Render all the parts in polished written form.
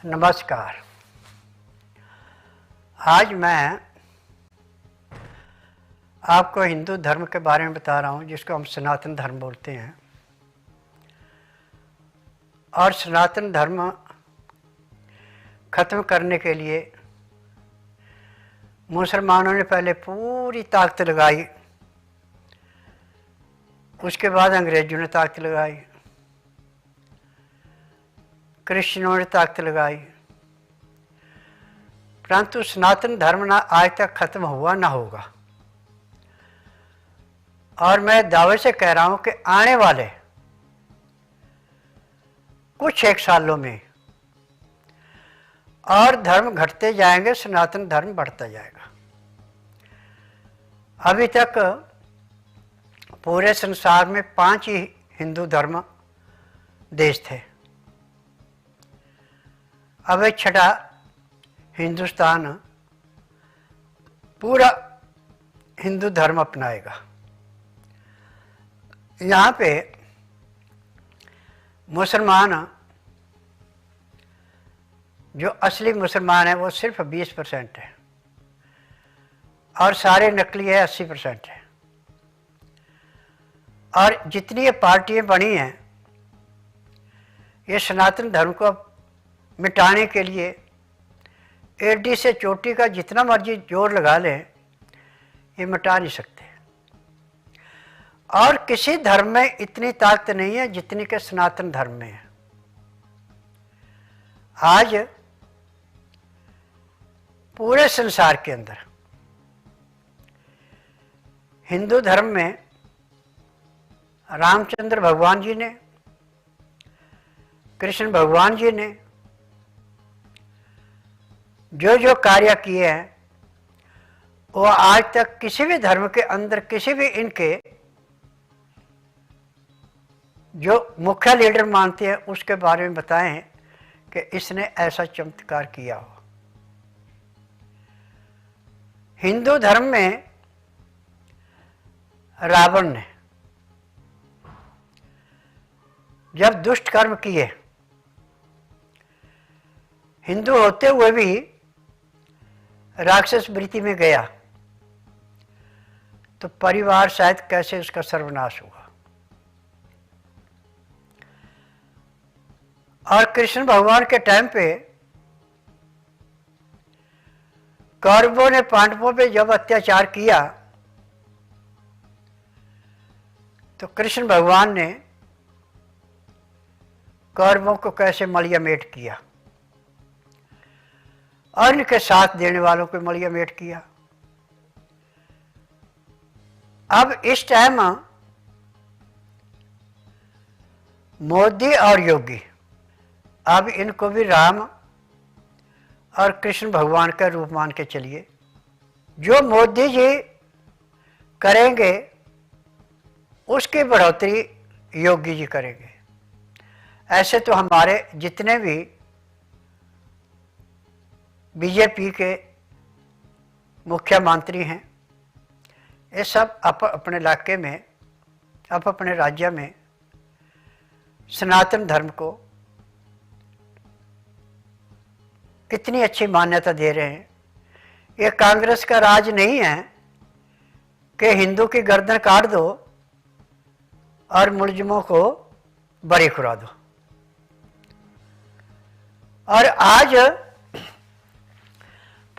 नमस्कार। आज मैं आपको हिंदू धर्म के बारे में बता रहा हूँ, जिसको हम सनातन धर्म बोलते हैं। और सनातन धर्म ख़त्म करने के लिए मुसलमानों ने पहले पूरी ताकत लगाई, उसके बाद अंग्रेज़ों ने ताकत लगाई, क्रिश्चियनों ने ताकत लगाई, परंतु सनातन धर्म ना आज तक ख़त्म हुआ ना होगा। और मैं दावे से कह रहा हूँ कि आने वाले कुछ एक सालों में और धर्म घटते जाएंगे, सनातन धर्म बढ़ता जाएगा। अभी तक पूरे संसार में 5 ही हिंदू धर्म देश थे। अब एक छठा हिंदुस्तान पूरा हिंदू धर्म अपनाएगा। यहाँ पे मुसलमान, जो असली मुसलमान है वो सिर्फ 20% है और सारे नकली है 80% है। और जितनी ये पार्टियाँ बनी हैं, ये सनातन धर्म को मिटाने के लिए एडी से चोटी का जितना मर्जी जोर लगा लें, ये मिटा नहीं सकते। और किसी धर्म में इतनी ताकत नहीं है जितनी के सनातन धर्म में है। आज पूरे संसार के अंदर हिंदू धर्म में रामचंद्र भगवान जी ने, कृष्ण भगवान जी ने जो जो कार्य किए हैं, वो आज तक किसी भी धर्म के अंदर, किसी भी इनके जो मुख्य लीडर मानते हैं उसके बारे में बताएं कि इसने ऐसा चमत्कार किया हो। हिंदू धर्म में रावण ने जब दुष्ट कर्म किए, हिंदू होते हुए भी राक्षस वृत्ति में गया, तो परिवार शायद कैसे उसका सर्वनाश हुआ। और कृष्ण भगवान के टाइम पे कौरवों ने पांडवों पे जब अत्याचार किया, तो कृष्ण भगवान ने कौरवों को कैसे मलियामेट किया और इनके साथ देने वालों को मलियामेट किया। अब इस टाइम मोदी और योगी, अब इनको भी राम और कृष्ण भगवान का रूप मान के चलिए। जो मोदी जी करेंगे उसकी बढ़ोतरी योगी जी करेंगे। ऐसे तो हमारे जितने भी बीजेपी के मुख्यमंत्री हैं, ये सब अपने इलाके में, अपने राज्य में सनातन धर्म को कितनी अच्छी मान्यता दे रहे हैं। ये कांग्रेस का राज नहीं है कि हिंदू की गर्दन काट दो और मुलजिमों को बरी करा दो। और आज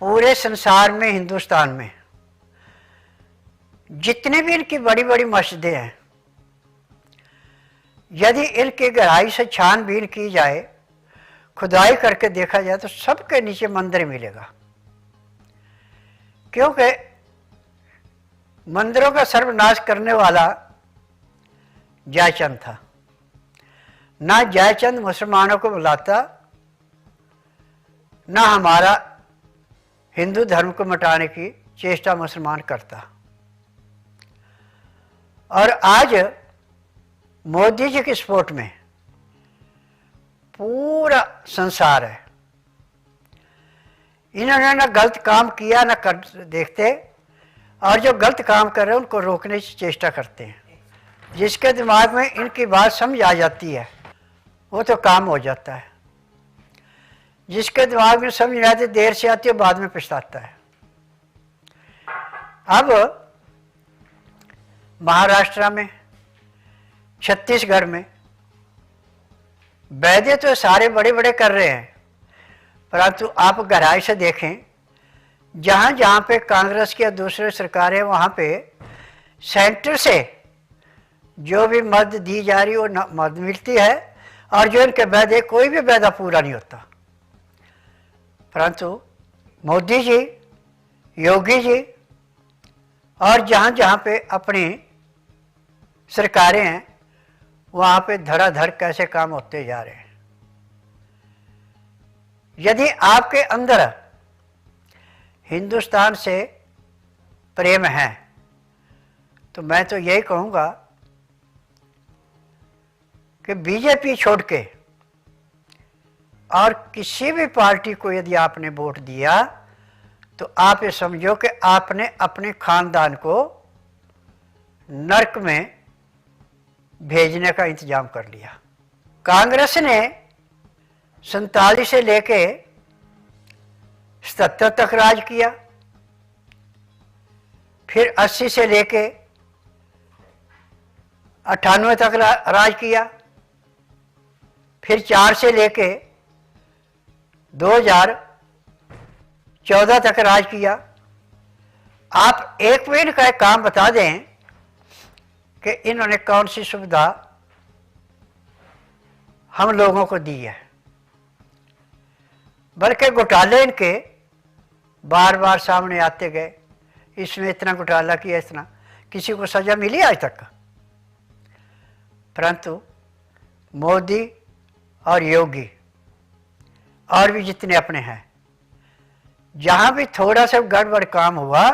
पूरे संसार में, हिंदुस्तान में जितने भी इनकी बड़ी बड़ी मस्जिदें हैं, यदि इनकी गहराई से छानबीन की जाए, खुदाई करके देखा जाए, तो सबके नीचे मंदिर मिलेगा। क्योंकि मंदिरों का सर्वनाश करने वाला जयचंद था। ना जयचंद मुसलमानों को बुलाता, ना हमारा हिंदू धर्म को मिटाने की चेष्टा मुसलमान करता। और आज मोदी जी की सपोर्ट में पूरा संसार है। इन्होंने ना गलत काम किया ना कर देखते, और जो गलत काम कर रहे हैं उनको रोकने की चेष्टा करते हैं। जिसके दिमाग में इनकी बात समझ आ जाती है, वो तो काम हो जाता है। जिसके दिमाग में समझ नहीं आती, देर से आती है, बाद में पछताता है। अब महाराष्ट्र में, छत्तीसगढ़ में वादे तो सारे बड़े बड़े कर रहे हैं, परंतु आप गहराई से देखें, जहाँ जहाँ पे कांग्रेस की या दूसरे सरकार है, वहाँ पे सेंटर से जो भी मदद दी जा रही है वो मदद मिलती है, और जो इनके वादे, कोई भी वादा पूरा नहीं होता। परंतु मोदी जी, योगी जी और जहाँ जहाँ पे अपनी सरकारें हैं, वहाँ पे धड़ाधड़ कैसे काम होते जा रहे हैं। यदि आपके अंदर हिंदुस्तान से प्रेम है तो मैं तो यही कहूँगा कि बीजेपी छोड़ के और किसी भी पार्टी को यदि आपने वोट दिया तो आप ये समझो कि आपने अपने खानदान को नरक में भेजने का इंतजाम कर लिया। कांग्रेस ने 47 से लेके 77 तक राज किया, फिर 80 से लेके 98 तक राज किया, फिर 4 से लेके 2014 तक राज किया। आप एक मिनट का एक काम बता दें कि इन्होंने कौन सी सुविधा हम लोगों को दी है। बल्कि घोटाले इनके बार बार सामने आते गए, इसमें इतना घोटाला किया, इतना, किसी को सजा मिली आज तक। परंतु मोदी और योगी और भी जितने अपने हैं, जहाँ भी थोड़ा सा गड़बड़ काम हुआ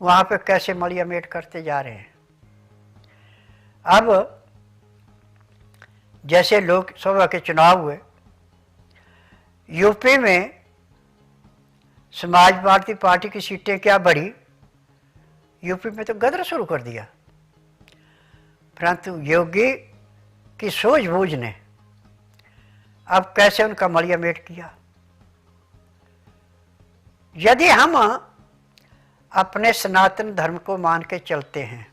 वहाँ पे कैसे मलिया मेट करते जा रहे हैं। अब जैसे लोकसभा के चुनाव हुए, यूपी में समाजवादी पार्टी की सीटें क्या बढ़ी, यूपी में तो गदर शुरू कर दिया। परंतु योगी की सूझबूझ ने अब कैसे उनका मलिया मेट किया। यदि हम अपने सनातन धर्म को मान के चलते हैं,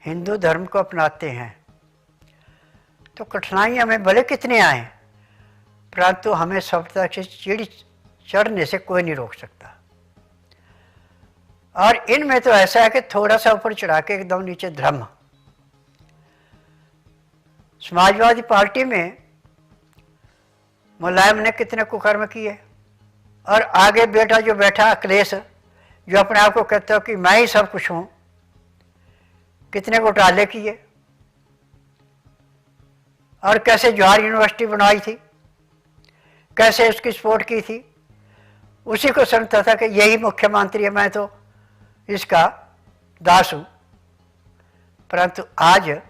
हिंदू धर्म को अपनाते हैं, तो कठिनाइयाँ हमें भले कितने आए, परंतु हमें सफलता से सीढ़ी चढ़ने से कोई नहीं रोक सकता। और इनमें तो ऐसा है कि थोड़ा सा ऊपर चढ़ा के एकदम नीचे धर्म। समाजवादी पार्टी में मुलायम ने कितने कुकर्म किए, और आगे बेटा जो बैठा अखिलेश, जो अपने आप को कहता हो कि मैं ही सब कुछ हूँ, कितने घोटाले किए, और कैसे जवाहर यूनिवर्सिटी बनवाई थी, कैसे उसकी सपोर्ट की थी। उसी को समझता था कि यही मुख्यमंत्री है, मैं तो इसका दास हूँ। परंतु आज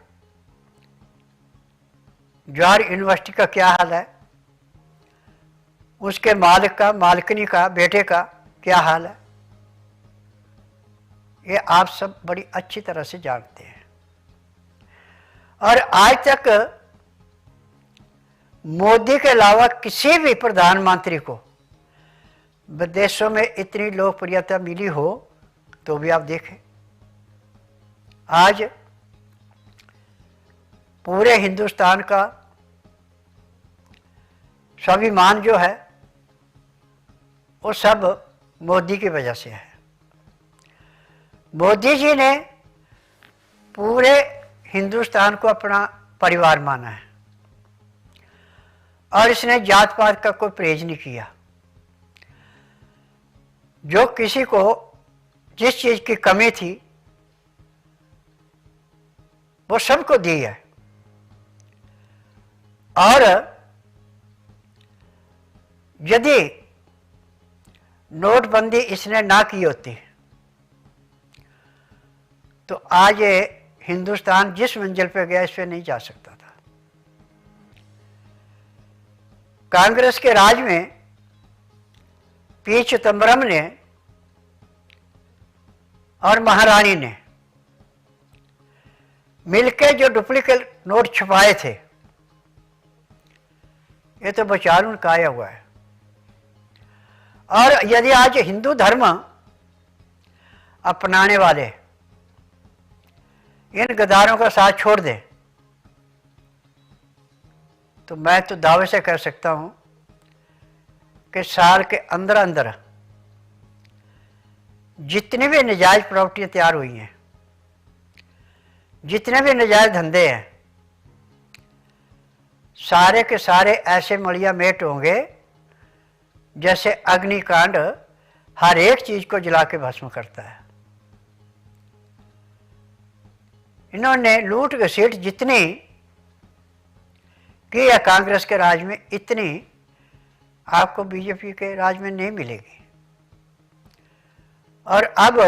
जवाहर यूनिवर्सिटी का क्या हाल है, उसके मालिक का, मालिकनी का, बेटे का क्या हाल है, ये आप सब बड़ी अच्छी तरह से जानते हैं। और आज तक मोदी के अलावा किसी भी प्रधानमंत्री को विदेशों में इतनी लोकप्रियता मिली हो तो भी आप देखें। आज पूरे हिंदुस्तान का स्वाभिमान जो है वो सब मोदी की वजह से है। मोदी जी ने पूरे हिंदुस्तान को अपना परिवार माना है, और इसने जात पात का कोई परहेज नहीं किया। जो किसी को जिस चीज की कमी थी वो सबको दी है। और यदि नोटबंदी इसने ना की होती तो आज ये हिंदुस्तान जिस मंजिल पे गया इस पे नहीं जा सकता था। कांग्रेस के राज में पी चिदम्बरम ने और महारानी ने मिलकर जो डुप्लीकेट नोट छुपाए थे, ये तो बचारून का आया हुआ है। और यदि आज हिंदू धर्म अपनाने वाले इन गद्दारों का साथ छोड़ दें तो मैं तो दावे से कह सकता हूं कि साल के अंदर अंदर जितनी भी नजायज प्रॉपर्टियां तैयार हुई हैं, जितने भी नजायज धंधे हैं, सारे के सारे ऐसे मलिया मेट होंगे जैसे अग्निकांड हर एक चीज को जला के भस्म करता है। इन्होंने लूट घसीट जितनी की है कांग्रेस के राज में, इतनी आपको बीजेपी के राज में नहीं मिलेगी। और अब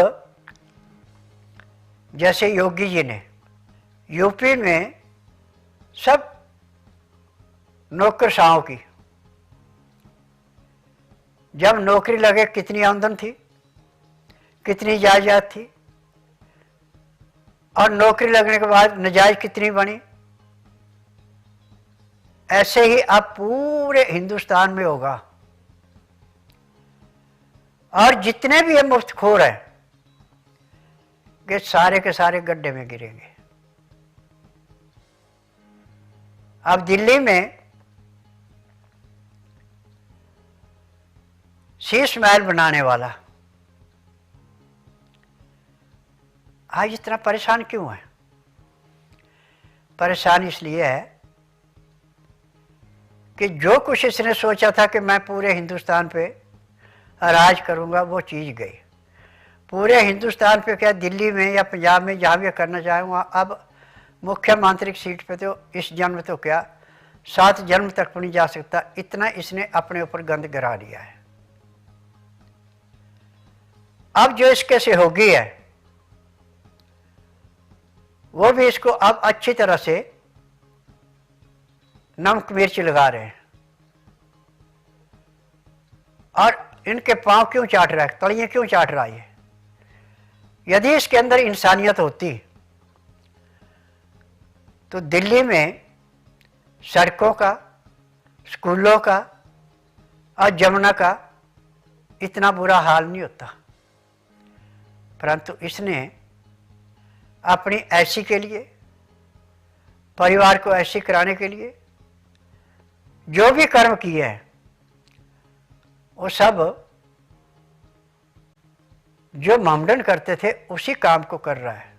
जैसे योगी जी ने यूपी में सब नौकरशाहों की, जब नौकरी लगे कितनी आमदन थी, कितनी जायदाद थी, और नौकरी लगने के बाद नजायज कितनी बनी। ऐसे ही अब पूरे हिंदुस्तान में होगा। और जितने भी ये मुफ्तखोर हैं कि सारे के सारे गड्ढे में गिरेंगे। अब दिल्ली में शीश महल बनाने वाला आज इतना परेशान क्यों है? परेशान इसलिए है कि जो कुछ इसने सोचा था कि मैं पूरे हिंदुस्तान पे राज करूंगा, वो चीज़ गई। पूरे हिंदुस्तान पे क्या, दिल्ली में या पंजाब में जहाँ भी करना चाहूँगा, अब मुख्यमंत्री की सीट पे तो इस जन्म तो क्या 7 जन्म तक नहीं जा सकता। इतना इसने अपने ऊपर गंद गिरा लिया है। अब जो इसके से होगी है वो भी इसको अब अच्छी तरह से नमक मिर्च लगा रहे हैं। और इनके पांव क्यों चाट रहा है, तलियां क्यों चाट रहा है? यदि इसके अंदर इंसानियत होती तो दिल्ली में सड़कों का, स्कूलों का और जमुना का इतना बुरा हाल नहीं होता। परंतु इसने अपनी ऐसी के लिए, परिवार को ऐसी कराने के लिए जो भी कर्म किए हैं वो सब जो मामडन करते थे उसी काम को कर रहा है।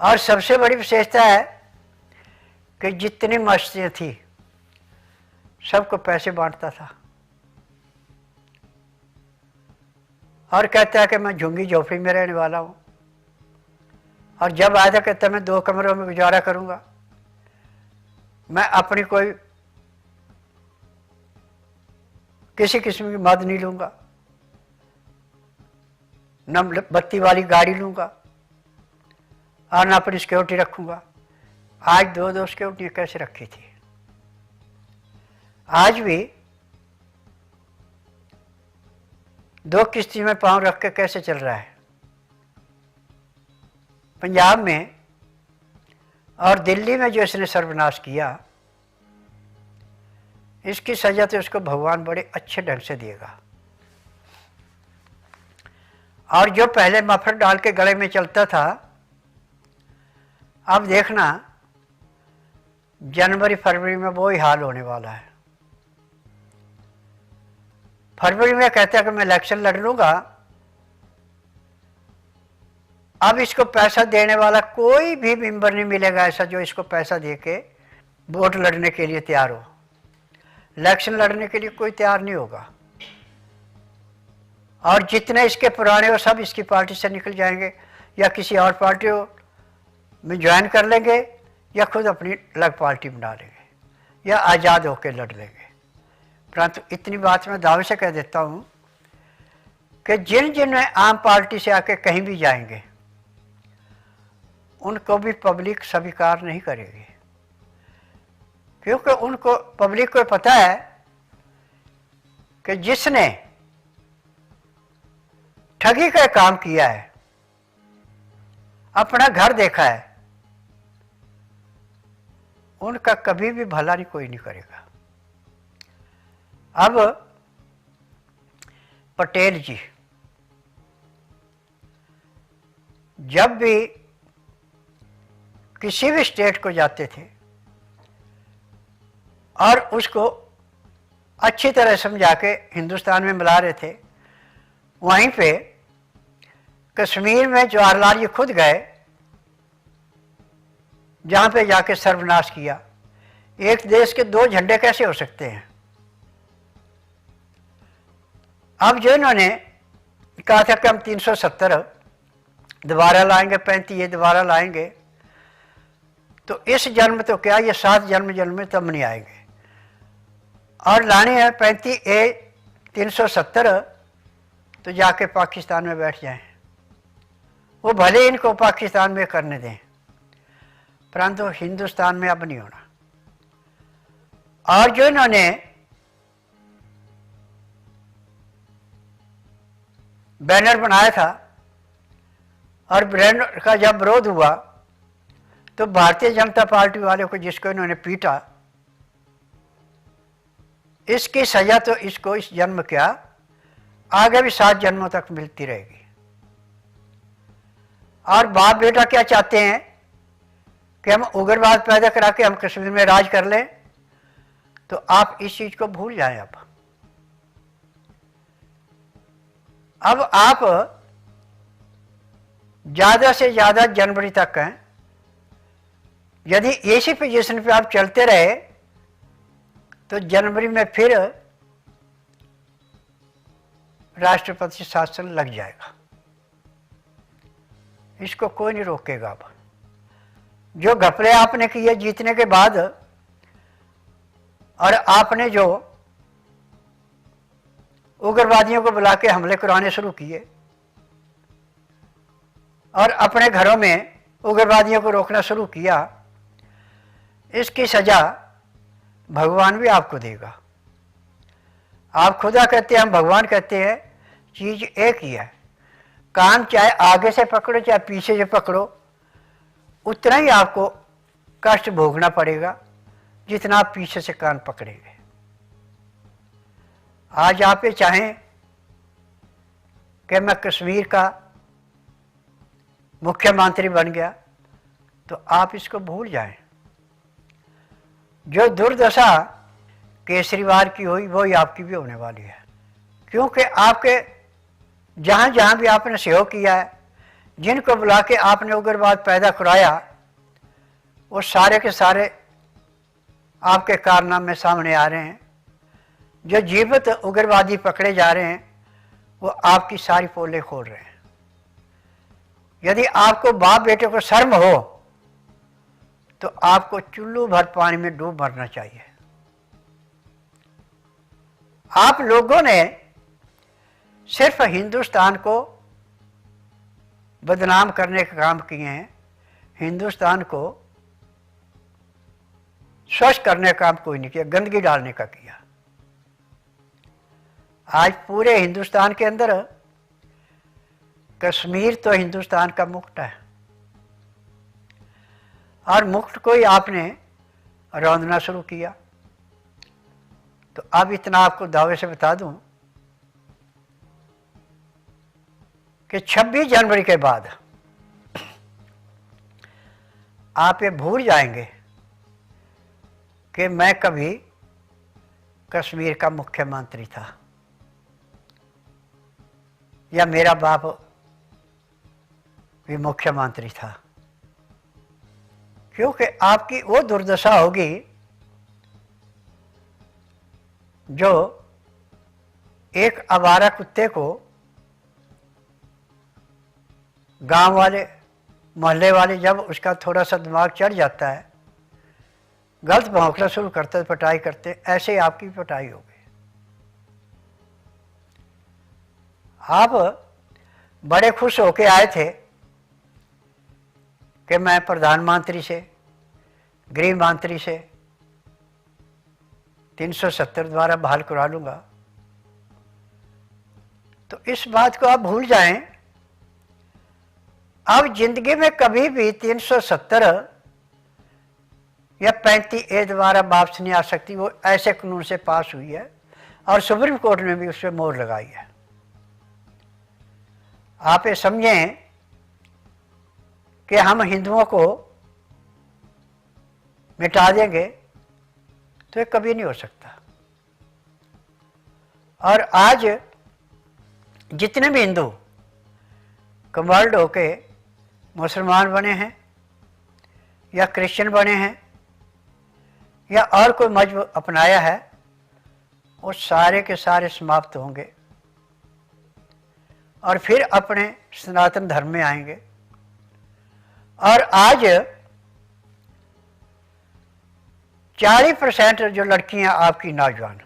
और सबसे बड़ी विशेषता है कि जितनी मस्तियां थी सबको पैसे बांटता था और कहता है कि मैं झुंगी झोपड़ी में रहने वाला हूं। और जब आया था कहता मैं 2 कमरों में गुजारा करूंगा, मैं अपनी कोई किसी किस्म की मदद नहीं लूंगा, न बत्ती वाली गाड़ी लूंगा और न अपनी सिक्योरिटी रखूंगा। आज 2-2 सिक्योरिटी कैसे रखी थी? आज भी 2 किश्ती में पांव रख के कैसे चल रहा है? पंजाब में और दिल्ली में जो इसने सर्वनाश किया, इसकी सजा तो उसको भगवान बड़े अच्छे ढंग से देगा। और जो पहले मफलर डाल के गले में चलता था, अब देखना जनवरी फरवरी में वो ही हाल होने वाला है। फरवरी में कहता है कि मैं इलेक्शन लड़ लूंगा। अब इसको पैसा देने वाला कोई भी मेंबर नहीं मिलेगा ऐसा जो इसको पैसा देके वोट लड़ने के लिए तैयार हो। इलेक्शन लड़ने के लिए कोई तैयार नहीं होगा। और जितने इसके पुराने हो सब इसकी पार्टी से निकल जाएंगे या किसी और पार्टी में ज्वाइन कर लेंगे या खुद अपनी अलग पार्टी बना लेंगे या आज़ाद होकर लड़ लेंगे। परंतु इतनी बात मैं दावे से कह देता हूँ कि जिन जिन आम पार्टी से आके कहीं भी जाएंगे उनको भी पब्लिक स्वीकार नहीं करेगी, क्योंकि उनको पब्लिक को पता है कि जिसने ठगी का काम किया है, अपना घर देखा है, उनका कभी भी भला नहीं कोई नहीं करेगा। अब पटेल जी जब भी किसी भी स्टेट को जाते थे और उसको अच्छी तरह समझा के हिंदुस्तान में मिला रहे थे, वहीं पे कश्मीर में जवाहरलाल जी खुद गए, जहाँ पे जाके सर्वनाश किया। एक देश के दो झंडे कैसे हो सकते हैं? अब जो इन्होंने कहा था कि हम 370 दोबारा लाएंगे, 35 ये दोबारा लाएंगे, तो इस जन्म तो क्या, ये 7 जन्म में तब नहीं आएंगे। और लाने हैं 35A 370, तो जाके पाकिस्तान में बैठ जाएं। वो भले इनको पाकिस्तान में करने दें, परंतु हिंदुस्तान में अब नहीं होना। और जो इन्होंने बैनर बनाया था और बैनर का जब विरोध हुआ तो भारतीय जनता पार्टी वाले को, जिसको इन्होंने पीटा, इसकी सजा तो इसको इस जन्म क्या, आगे भी 7 जन्मों तक मिलती रहेगी। और बाप बेटा क्या चाहते हैं कि हम उग्रवाद पैदा करा के हम कश्मीर में राज कर लें, तो आप इस चीज को भूल जाएं। अब आप ज्यादा से ज्यादा जनवरी तक हैं, यदि इसी पोजीशन पे आप चलते रहे तो जनवरी में फिर राष्ट्रपति शासन लग जाएगा। इसको कोई नहीं रोकेगा। अब जो घपले आपने किए जीतने के बाद, और आपने जो उग्रवादियों को बुला के हमले कराने शुरू किए और अपने घरों में उग्रवादियों को रोकना शुरू किया, इसकी सजा भगवान भी आपको देगा। आप खुदा कहते हैं, हम भगवान कहते हैं, चीज एक ही है। कान चाहे आगे से पकड़ो चाहे पीछे से पकड़ो, उतना ही आपको कष्ट भोगना पड़ेगा जितना आप पीछे से कान पकड़ेंगे। आज आप ये चाहें कि मैं कश्मीर का मुख्यमंत्री बन गया, तो आप इसको भूल जाएं। जो दुर्दशा केजरीवाल की हुई वही आपकी भी होने वाली है, क्योंकि आपके जहाँ जहाँ भी आपने सहयोग किया है, जिनको बुला के आपने उग्रवाद पैदा कराया, वो सारे के सारे आपके कारनामे सामने आ रहे हैं। जो जीवित उग्रवादी पकड़े जा रहे हैं वो आपकी सारी पोलें खोल रहे हैं। यदि आपको बाप बेटे को शर्म हो तो आपको चुल्लू भर पानी में डूब मरना चाहिए। आप लोगों ने सिर्फ हिंदुस्तान को बदनाम करने का काम किए हैं, हिंदुस्तान को स्वच्छ करने का काम कोई नहीं किया, गंदगी डालने का किया। आज पूरे हिंदुस्तान के अंदर कश्मीर तो हिंदुस्तान का मुकुट है, और मुकुट को ही आपने रौंदना शुरू किया। तो अब इतना आपको दावे से बता दूं कि 26 जनवरी के बाद आप ये भूल जाएंगे कि मैं कभी कश्मीर का मुख्यमंत्री था या मेरा बाप भी मुख्यमंत्री था, क्योंकि आपकी वो दुर्दशा होगी जो एक आवारा कुत्ते को गांव वाले मोहल्ले वाले, जब उसका थोड़ा सा दिमाग चढ़ जाता है, गलत भौंकना शुरू करते, पिटाई करते, ऐसे ही आपकी पिटाई होगी। आप बड़े खुश होके आए थे कि मैं प्रधानमंत्री से, गृह मंत्री से 370 द्वारा बहाल करा लूंगा। तो इस बात को आप भूल जाएं। अब जिंदगी में कभी भी 370 या 35A द्वारा वापस नहीं आ सकती। वो ऐसे कानून से पास हुई है और सुप्रीम कोर्ट ने भी उस पर मोहर लगाई है। आप ये समझें कि हम हिंदुओं को मिटा देंगे तो ये कभी नहीं हो सकता। और आज जितने भी हिंदू कन्वर्ट होके मुसलमान बने हैं या क्रिश्चियन बने हैं या और कोई मजहब अपनाया है, वो सारे के सारे समाप्त होंगे और फिर अपने सनातन धर्म में आएंगे। और आज 40% जो लड़कियां आपकी नौजवान,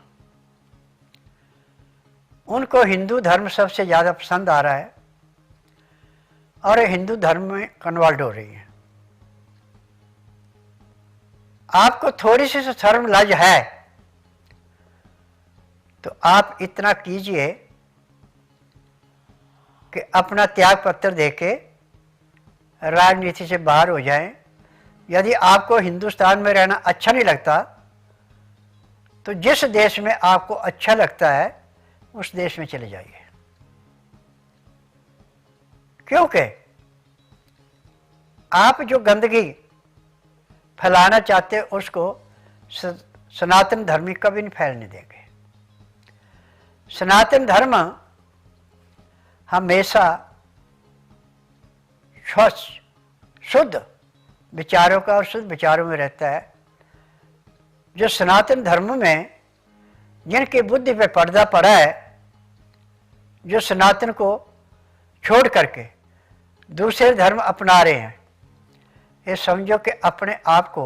उनको हिंदू धर्म सबसे ज़्यादा पसंद आ रहा है और हिंदू धर्म में कन्वर्ट हो रही है। आपको थोड़ी सी शर्म लज है तो आप इतना कीजिए कि अपना त्याग पत्र देके राजनीति से बाहर हो जाएं। यदि आपको हिंदुस्तान में रहना अच्छा नहीं लगता तो जिस देश में आपको अच्छा लगता है उस देश में चले जाइए, क्योंकि आप जो गंदगी फैलाना चाहते हैं उसको सनातन धर्मी कभी नहीं फैलने देंगे। सनातन धर्म हमेशा शुद्ध विचारों का और शुद्ध विचारों में रहता है। जो सनातन धर्म में जिनकी बुद्धि पे पर्दा पड़ा है, जो सनातन को छोड़ करके दूसरे धर्म अपना रहे हैं, ये समझो कि अपने आप को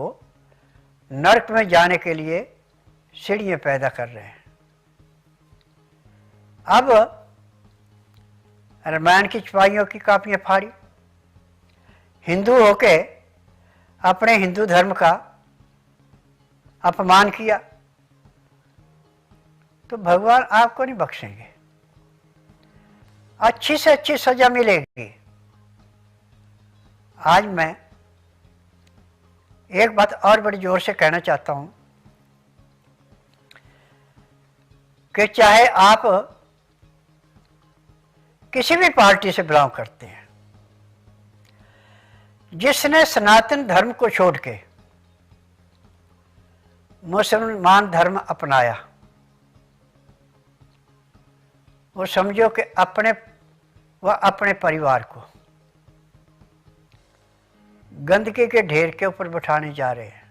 नरक में जाने के लिए सीढ़ियाँ पैदा कर रहे हैं। अब रामायण की सिपाहियों की कापियाँ फाड़ी, हिंदू होके अपने हिंदू धर्म का अपमान किया तो भगवान आपको नहीं बख्शेंगे, अच्छी से अच्छी सजा मिलेगी। आज मैं एक बात और बड़ी जोर से कहना चाहता हूं कि चाहे आप किसी भी पार्टी से बिलोंग करते हैं, जिसने सनातन धर्म को छोड़ के मुसलमान धर्म अपनाया, वो समझो कि अपने परिवार को गंदगी के ढेर के ऊपर बिठाने जा रहे हैं।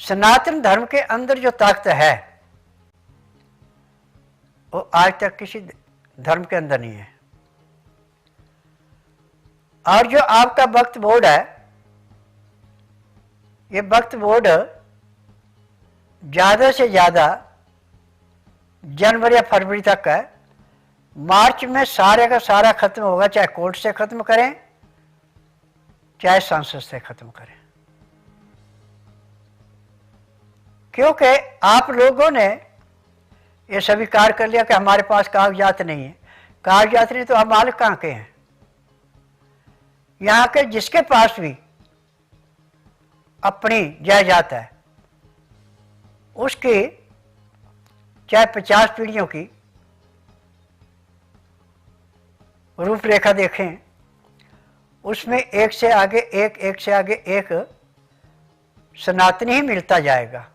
सनातन धर्म के अंदर जो ताकत है वो आज तक किसी धर्म के अंदर नहीं है। और जो आपका वक्फ बोर्ड है, ये वक्फ बोर्ड ज़्यादा से ज़्यादा जनवरी या फरवरी तक है। मार्च में सारे का सारा खत्म होगा, चाहे कोर्ट से खत्म करें चाहे संसद से खत्म करें, क्योंकि आप लोगों ने ये स्वीकार कर लिया कि हमारे पास कागजात नहीं है। कागजात नहीं तो हम मालिक कहाँ के हैं? यहाँ के जिसके पास भी अपनी जायदाद है उसकी चाहे 50 पीढ़ियों की रूपरेखा देखें, उसमें एक से आगे एक सनातनी ही मिलता जाएगा।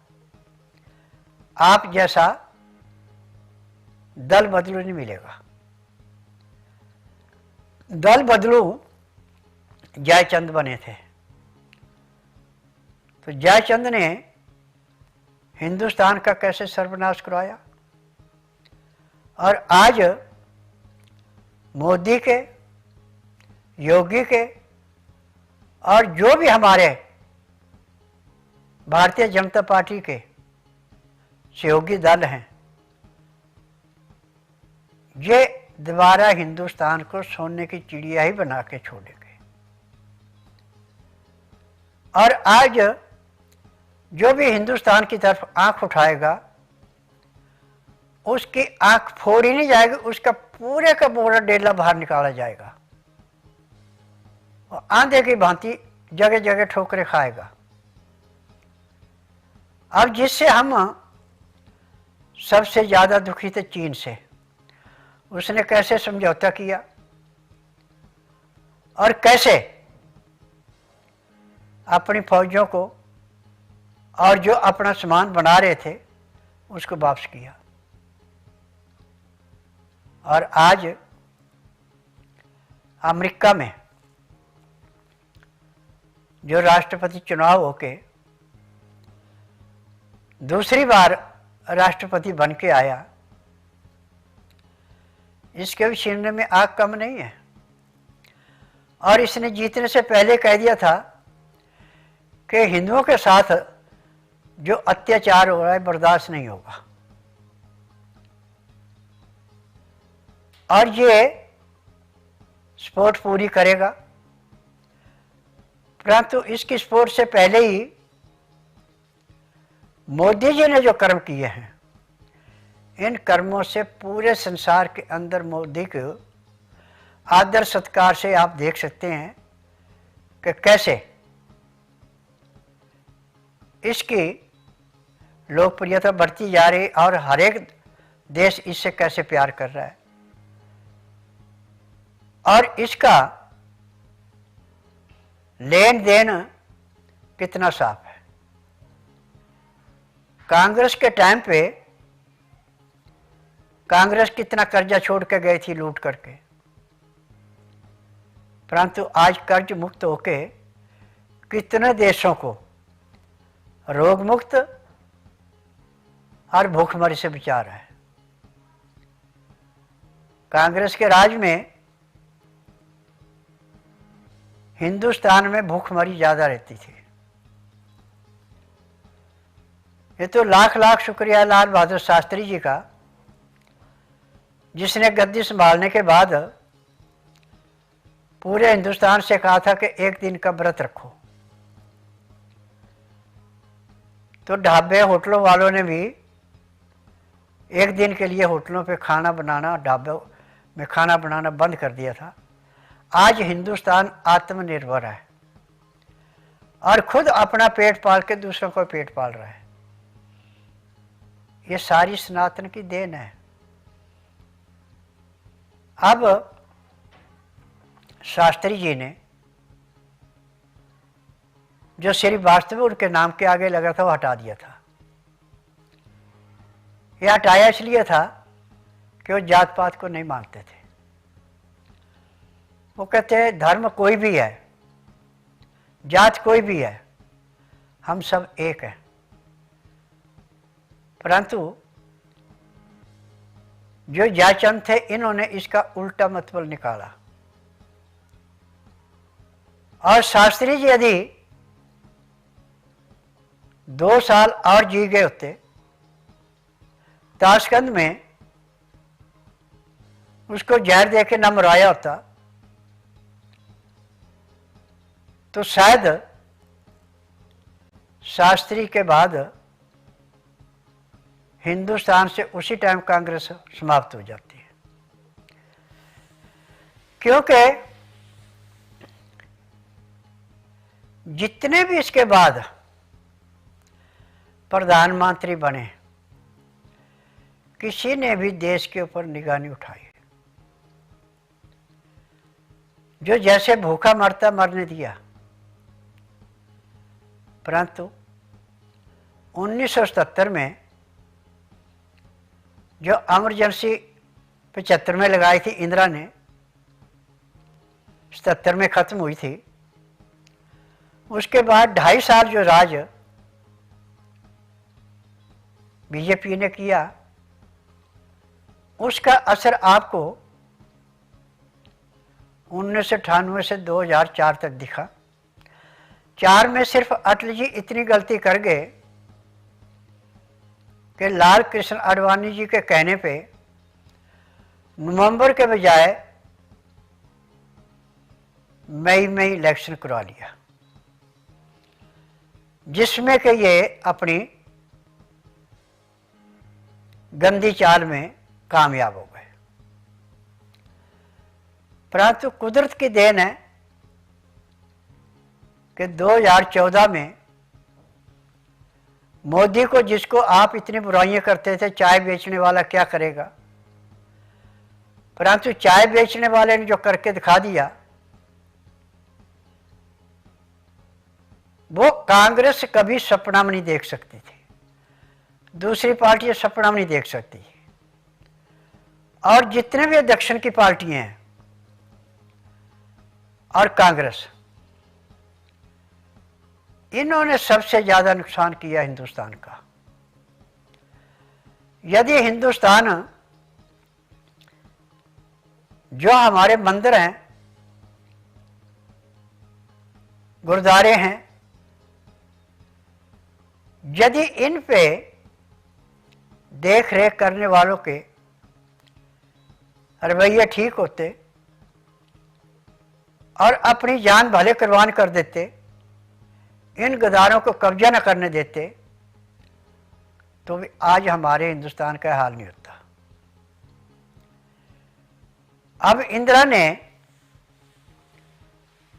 आप जैसा दल बदलू नहीं मिलेगा। दल बदलू जयचंद बने थे, तो जयचंद ने हिंदुस्तान का कैसे सर्वनाश करवाया। और आज मोदी के, योगी के और जो भी हमारे भारतीय जनता पार्टी के सहयोगी दल हैं, ये दोबारा हिंदुस्तान को सोने की चिड़िया ही बना के छोड़ेंगे। और आज जो भी हिंदुस्तान की तरफ आंख उठाएगा उसकी आंख फोड़ी नहीं जाएगी, उसका पूरे का पूरा डेला बाहर निकाला जाएगा और आंधे की भांति जगह जगह ठोकरें खाएगा। अब जिससे हम सबसे ज़्यादा दुखी थे चीन से, उसने कैसे समझौता किया और कैसे अपनी फौजों को और जो अपना सामान बना रहे थे उसको वापस किया। और आज अमेरिका में जो राष्ट्रपति चुनाव होके दूसरी बार राष्ट्रपति बन के आया, इसके भी छीनने में आग कम नहीं है। और इसने जीतने से पहले कह दिया था कि हिंदुओं के साथ जो अत्याचार हो रहा है बर्दाश्त नहीं होगा। और ये सपोर्ट पूरी करेगा, परंतु इसकी सपोर्ट से पहले ही मोदी जी ने जो कर्म किए हैं, इन कर्मों से पूरे संसार के अंदर मोदी को आदर सत्कार से आप देख सकते हैं कि कैसे इसकी लोकप्रियता बढ़ती जा रही और हर एक देश इससे कैसे प्यार कर रहा है। और इसका लेन देन कितना साफ है। कांग्रेस के टाइम पे कांग्रेस कितना कर्जा छोड़ के गई थी लूट करके, परंतु आज कर्ज मुक्त होके कितने देशों को रोग मुक्त और भूखमरी से बचा रहा है। कांग्रेस के राज में हिंदुस्तान में भूखमरी ज़्यादा रहती थी। ये तो लाख लाख शुक्रिया लाल बहादुर शास्त्री जी का, जिसने गद्दी संभालने के बाद पूरे हिंदुस्तान से कहा था कि एक दिन का व्रत रखो। तो ढाबे होटलों वालों ने भी एक दिन के लिए होटलों पे खाना बनाना, ढाबों में खाना बनाना बंद कर दिया था। आज हिंदुस्तान आत्मनिर्भर है और खुद अपना पेट पाल के दूसरों को पेट पाल रहा है। ये सारी सनातन की देन है। अब शास्त्री जी ने जो श्री वास्तव उनके नाम के आगे लगा था वो हटा दिया था। यह हटाया इसलिए था कि वो जात पात को नहीं मानते थे। वो कहते हैं धर्म कोई भी है, जात कोई भी है, हम सब एक हैं। परंतु जो जयचंद थे इन्होंने इसका उल्टा मतलब निकाला। और शास्त्री जी यदि 2 साल और जी गए होते, ताशकंद में उसको जहर दे के न मरवाया होता, तो शायद शास्त्री के बाद हिंदुस्तान से उसी टाइम कांग्रेस समाप्त हो जाती है। क्योंकि जितने भी इसके बाद प्रधानमंत्री बने, किसी ने भी देश के ऊपर निगाह नहीं उठाई। जो जैसे भूखा मरता मरने दिया। परंतु 1977 में जो इमरजेंसी 75 में लगाई थी इंदिरा ने, 77 में ख़त्म हुई थी। उसके बाद 2.5 साल जो राज बीजेपी ने किया, उसका असर आपको 1998 से 2004 तक दिखा। 4 में सिर्फ अटल जी इतनी गलती कर गए कि लाल कृष्ण आडवाणी जी के कहने पे नवंबर के बजाय मई में इलेक्शन करवा लिया, जिसमें कि ये अपनी गंदी चाल में कामयाब हो गए। परंतु कुदरत की देन है कि 2014 में मोदी को, जिसको आप इतनी बुराइयां करते थे, चाय बेचने वाला क्या करेगा, परंतु चाय बेचने वाले ने जो करके दिखा दिया, वो कांग्रेस कभी सपना में नहीं देख सकती थी, दूसरी पार्टियां सपना में नहीं देख सकती। और जितने भी दक्षिण की पार्टियां हैं और कांग्रेस, इन्होंने सबसे ज्यादा नुकसान किया हिंदुस्तान का। यदि हिंदुस्तान, जो हमारे मंदिर हैं, गुरुद्वारे हैं, यदि इन पे देख रेख करने वालों के रवैये ठीक होते और अपनी जान भले कुर्बान कर देते, इन गद्दारों को कब्जा न करने देते, तो भी आज हमारे हिंदुस्तान का हाल नहीं होता। अब इंदिरा ने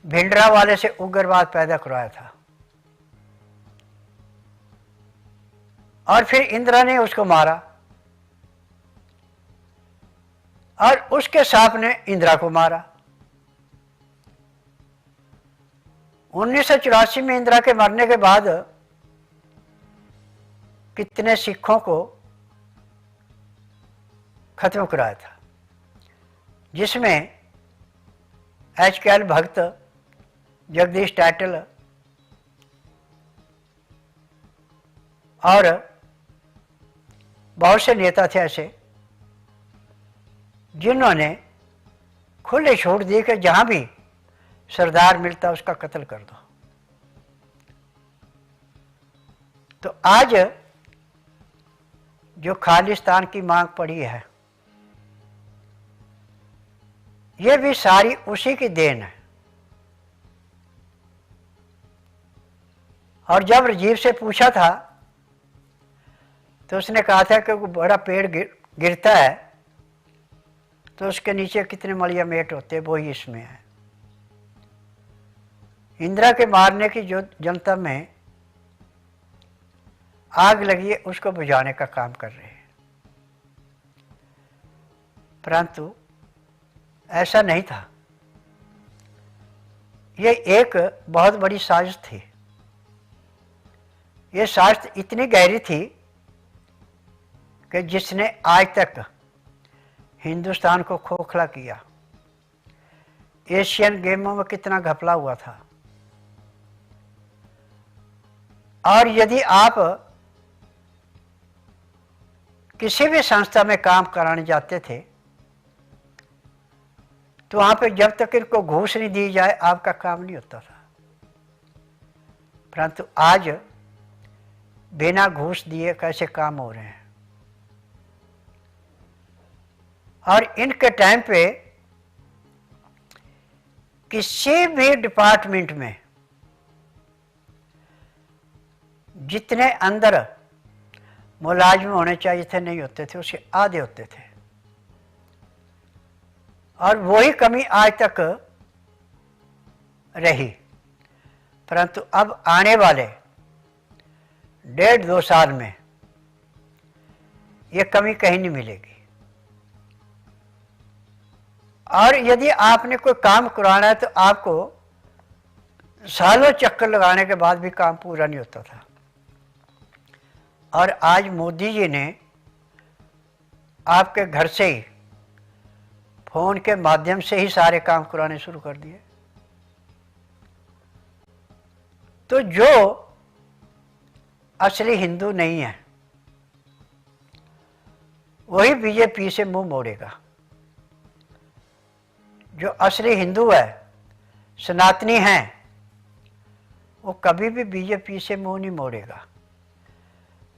भिंडरावाले से उग्रवाद पैदा करवाया था और फिर इंदिरा ने उसको मारा और उसके सांप ने इंदिरा को मारा। 1984 में इंदिरा के मरने के बाद कितने सिखों को खत्म कराया था, जिसमें HKL भगत, जगदीश टाइटल और बहुत से नेता थे ऐसे, जिन्होंने खुले छूट दी कि जहां भी सरदार मिलता उसका कत्ल कर दो। तो आज जो खालिस्तान की मांग पड़ी है, ये भी सारी उसी की देन है। और जब राजीव से पूछा था तो उसने कहा था कि बड़ा पेड़ गिरता है तो उसके नीचे कितने मलिया मेट होते हैं, वही इसमें है। इंदिरा के मारने की जो जनता में आग लगी है, उसको बुझाने का काम कर रहे हैं, परंतु ऐसा नहीं था। ये एक बहुत बड़ी साजिश थी। ये साजिश इतनी गहरी थी कि जिसने आज तक हिंदुस्तान को खोखला किया। एशियन गेमों में कितना घपला हुआ था। और यदि आप किसी भी संस्था में काम कराने जाते थे तो वहां पे जब तक इनको घूस नहीं दी जाए आपका काम नहीं होता था, परंतु आज बिना घूस दिए कैसे काम हो रहे हैं। और इनके टाइम पे किसी भी डिपार्टमेंट में जितने अंदर मुलाजिम होने चाहिए थे नहीं होते थे, उसके आधे होते थे। और वही कमी आज तक रही, परंतु अब आने वाले 1.5-2 साल में ये कमी कहीं नहीं मिलेगी। और यदि आपने कोई काम कराना है तो आपको सालों चक्कर लगाने के बाद भी काम पूरा नहीं होता था। और आज मोदी जी ने आपके घर से ही फोन के माध्यम से ही सारे काम कराने शुरू कर दिए। तो जो असली हिंदू नहीं है वही बीजेपी से मुंह मोड़ेगा। जो असली हिंदू है, सनातनी है, वो कभी भी बीजेपी से मुंह नहीं मोड़ेगा।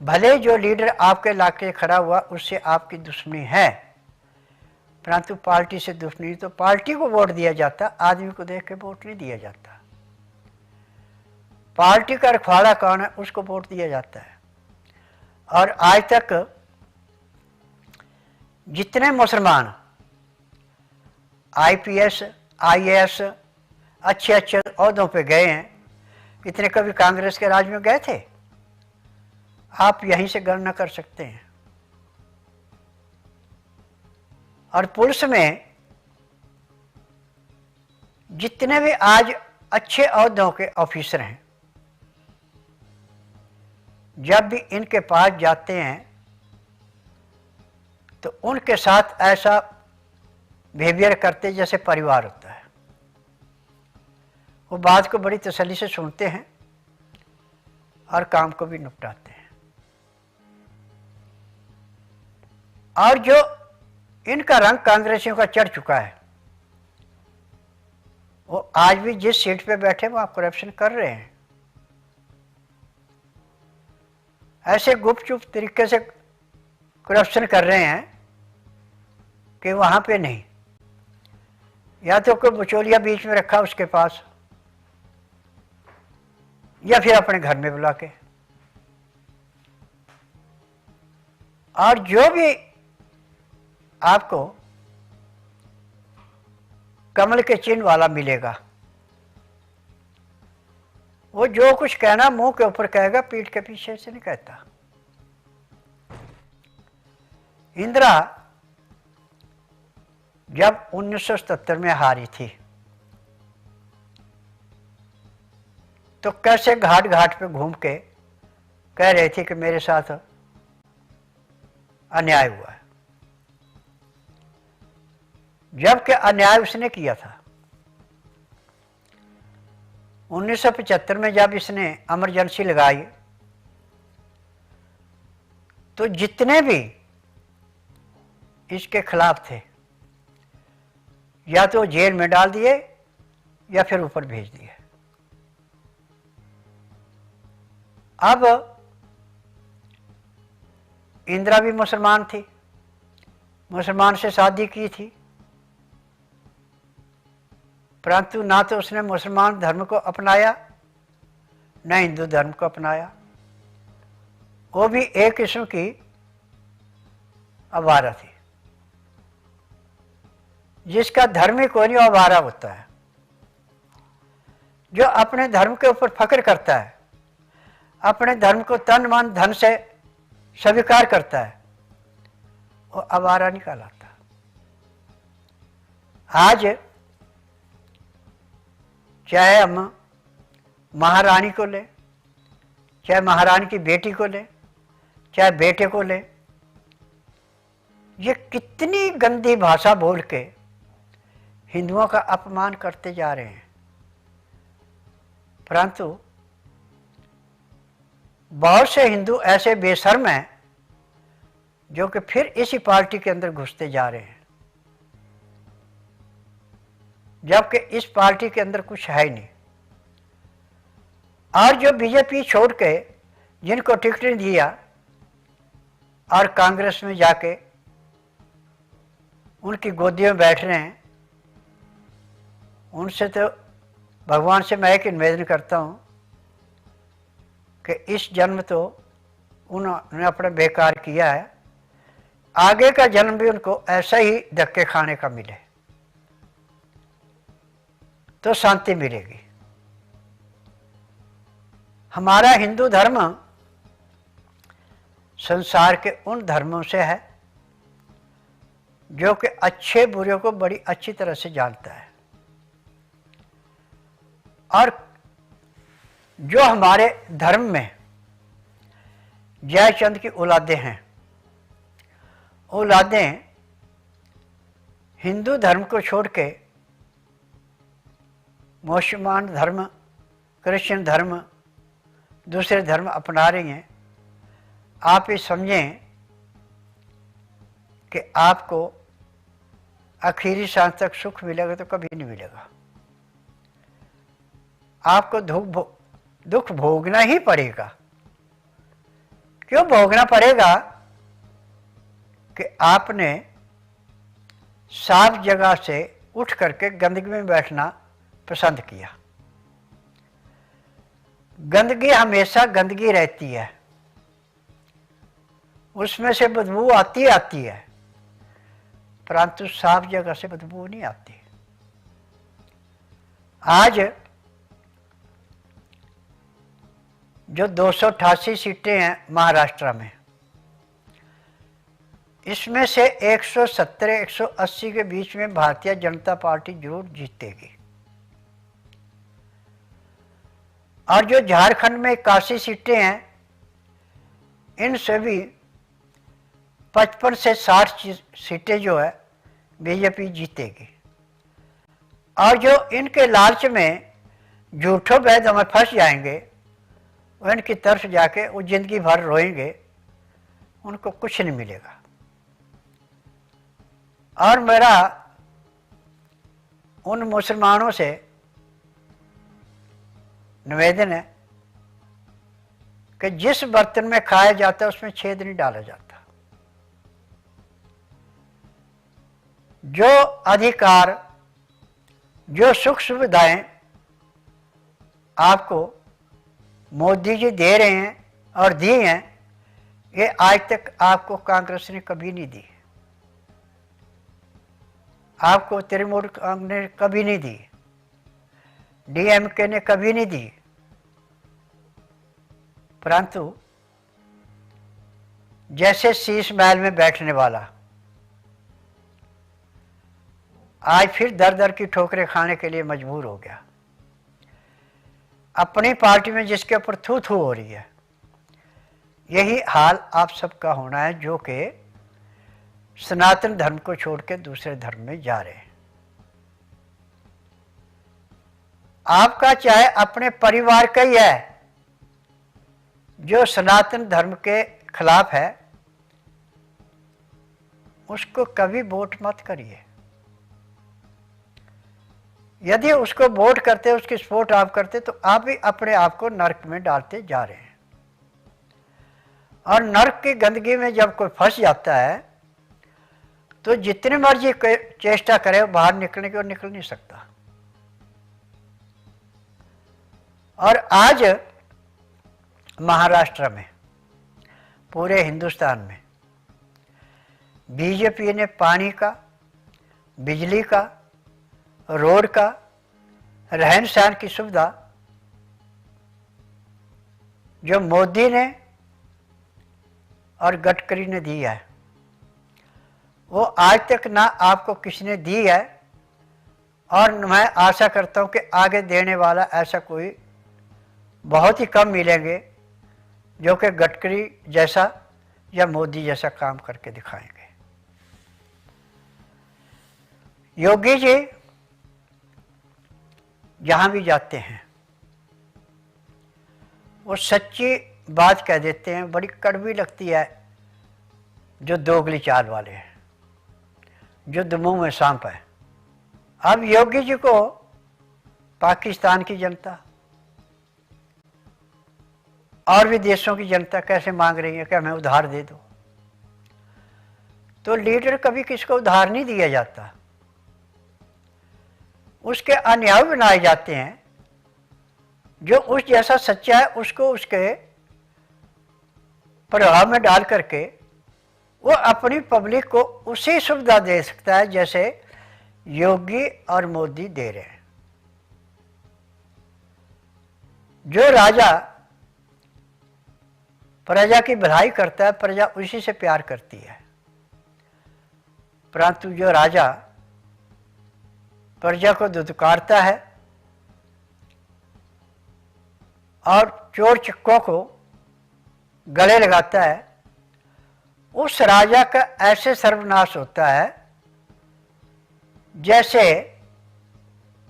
भले जो लीडर आपके इलाके खड़ा हुआ उससे आपकी दुश्मनी है, परंतु पार्टी से दुश्मनी, तो पार्टी को वोट दिया जाता, आदमी को देख के वोट नहीं दिया जाता। पार्टी का रखवाड़ा कौन है उसको वोट दिया जाता है। और आज तक जितने मुसलमान IPS IAS अच्छे अच्छे ओहदों पे गए हैं, इतने कभी कांग्रेस के राज में गए थे? आप यहीं से गणना कर सकते हैं। और पुलिस में जितने भी आज अच्छे ओहदों के ऑफिसर हैं, जब भी इनके पास जाते हैं तो उनके साथ ऐसा बिहेवियर करते जैसे परिवार होता है। वो बात को बड़ी तसल्ली से सुनते हैं और काम को भी निपटाते हैं। और जो इनका रंग कांग्रेसियों का चढ़ चुका है, वो आज भी जिस सीट पे बैठे वहां करप्शन कर रहे हैं। ऐसे गुपचुप तरीके से करप्शन कर रहे हैं कि वहां पे नहीं, या तो कोई बिचौलिया बीच में रखा उसके पास, या फिर अपने घर में बुला के। और जो भी आपको कमल के चिन्ह वाला मिलेगा, वो जो कुछ कहना मुंह के ऊपर कहेगा, पीठ के पीछे से नहीं कहता। इंदिरा जब 1977 में हारी थी तो कैसे घाट घाट पे घूम के कह रही थी कि मेरे साथ अन्याय हुआ है, जबकि अन्याय उसने किया था। 1975 में जब इसने इमरजेंसी लगाई तो जितने भी इसके खिलाफ थे या तो जेल में डाल दिए या फिर ऊपर भेज दिए। अब इंदिरा भी मुसलमान थी, मुसलमान से शादी की थी, परंतु ना तो उसने मुसलमान धर्म को अपनाया न हिंदू धर्म को अपनाया। वो भी एक किस्म की आवारा थी। जिसका धर्म ही कोई नहीं आवारा होता है। जो अपने धर्म के ऊपर फख्र करता है, अपने धर्म को तन मन धन से स्वीकार करता है, वो आवारा नहीं कहलाता। आज चाहे हम महारानी को ले, चाहे महारानी की बेटी को ले, चाहे बेटे को ले, ये कितनी गंदी भाषा बोल के हिंदुओं का अपमान करते जा रहे हैं। परंतु बहुत से हिंदू ऐसे बेशर्म हैं जो कि फिर इसी पार्टी के अंदर घुसते जा रहे हैं, जबकि इस पार्टी के अंदर कुछ है ही नहीं। और जो बीजेपी छोड़ के जिनको टिकट नहीं दिया और कांग्रेस में जाके उनकी गोदियों में बैठ रहे हैं, उनसे तो भगवान से मैं एक निवेदन करता हूँ कि इस जन्म तो उन्होंने अपना बेकार किया है, आगे का जन्म भी उनको ऐसा ही धक्के खाने का मिले तो शांति मिलेगी। हमारा हिंदू धर्म संसार के उन धर्मों से है जो कि अच्छे बुरे को बड़ी अच्छी तरह से जानता है। और जो हमारे धर्म में जयचंद की औलादें हैं, औलादें हिंदू धर्म को छोड़ के मुसलमान धर्म, क्रिश्चियन धर्म, दूसरे धर्म अपना रही हैं। आप ये समझें कि आपको आखिरी सांस तक सुख मिलेगा तो कभी नहीं मिलेगा। आपको दुख भोगना ही पड़ेगा। क्यों भोगना पड़ेगा? कि आपने साफ जगह से उठ करके गंदगी में बैठना पसंद किया। गंदगी हमेशा गंदगी रहती है, उसमें से बदबू आती है, परंतु साफ जगह से बदबू नहीं आती। आज जो 288 सीटें हैं महाराष्ट्र में, इसमें से 170-180 के बीच में भारतीय जनता पार्टी जरूर जीतेगी। और जो झारखंड में 81 सीटें हैं, इन सभी 55 से 60 सीटें जो है बीजेपी जीतेगी। और जो इनके लालच में झूठों वैध में फंस जाएंगे, वो इनकी तरफ जाके वो जिंदगी भर रोएंगे, उनको कुछ नहीं मिलेगा। और मेरा उन मुसलमानों से निवेदन है कि जिस बर्तन में खाया जाता है उसमें छेद नहीं डाला जाता। जो अधिकार, जो सुख सुविधाएं आपको मोदी जी दे रहे हैं और दी हैं, ये आज तक आपको कांग्रेस ने कभी नहीं दी, आपको तृणमूल ने कभी नहीं दी, डीएमके ने कभी नहीं दी। परंतु जैसे शीश महल में बैठने वाला आज फिर दर दर की ठोकरें खाने के लिए मजबूर हो गया। अपनी पार्टी में जिसके ऊपर थू थू हो रही है, यही हाल आप सबका होना है जो कि सनातन धर्म को छोड़ के दूसरे धर्म में जा रहे हैं। आपका चाहे अपने परिवार का ही है जो सनातन धर्म के खिलाफ है, उसको कभी वोट मत करिए। यदि उसको वोट करते, उसकी सपोर्ट आप करते, तो आप भी अपने आप को नरक में डालते जा रहे हैं। और नरक की गंदगी में जब कोई फंस जाता है तो जितनी मर्जी चेष्टा करे बाहर निकलने की, और निकल नहीं सकता। और आज महाराष्ट्र में, पूरे हिंदुस्तान में बीजेपी ने पानी का, बिजली का, रोड का, रहन सहन की सुविधा जो मोदी ने और गडकरी ने दी है, वो आज तक ना आपको किसी ने दी है, और मैं आशा करता हूँ कि आगे देने वाला ऐसा कोई बहुत ही कम मिलेंगे जो कि गडकरी जैसा या मोदी जैसा काम करके दिखाएंगे। योगी जी जहाँ भी जाते हैं वो सच्ची बात कह देते हैं, बड़ी कड़वी लगती है जो दोगली चाल वाले हैं, जो मुंह में सांप है। अब योगी जी को पाकिस्तान की जनता और भी देशों की जनता कैसे मांग रही है कि हमें उधार दे दो, तो लीडर कभी किसको उधार नहीं दिया जाता, उसके अन्याय बनाए जाते हैं। जो उस जैसा सच्चा है उसको उसके प्रभाव में डाल करके वो अपनी पब्लिक को उसी सुविधा दे सकता है जैसे योगी और मोदी दे रहे हैं। जो राजा प्रजा की भलाई करता है, प्रजा उसी से प्यार करती है। परंतु जो राजा प्रजा को दुदकारता है और चोर चिक्कों को गले लगाता है, उस राजा का ऐसे सर्वनाश होता है जैसे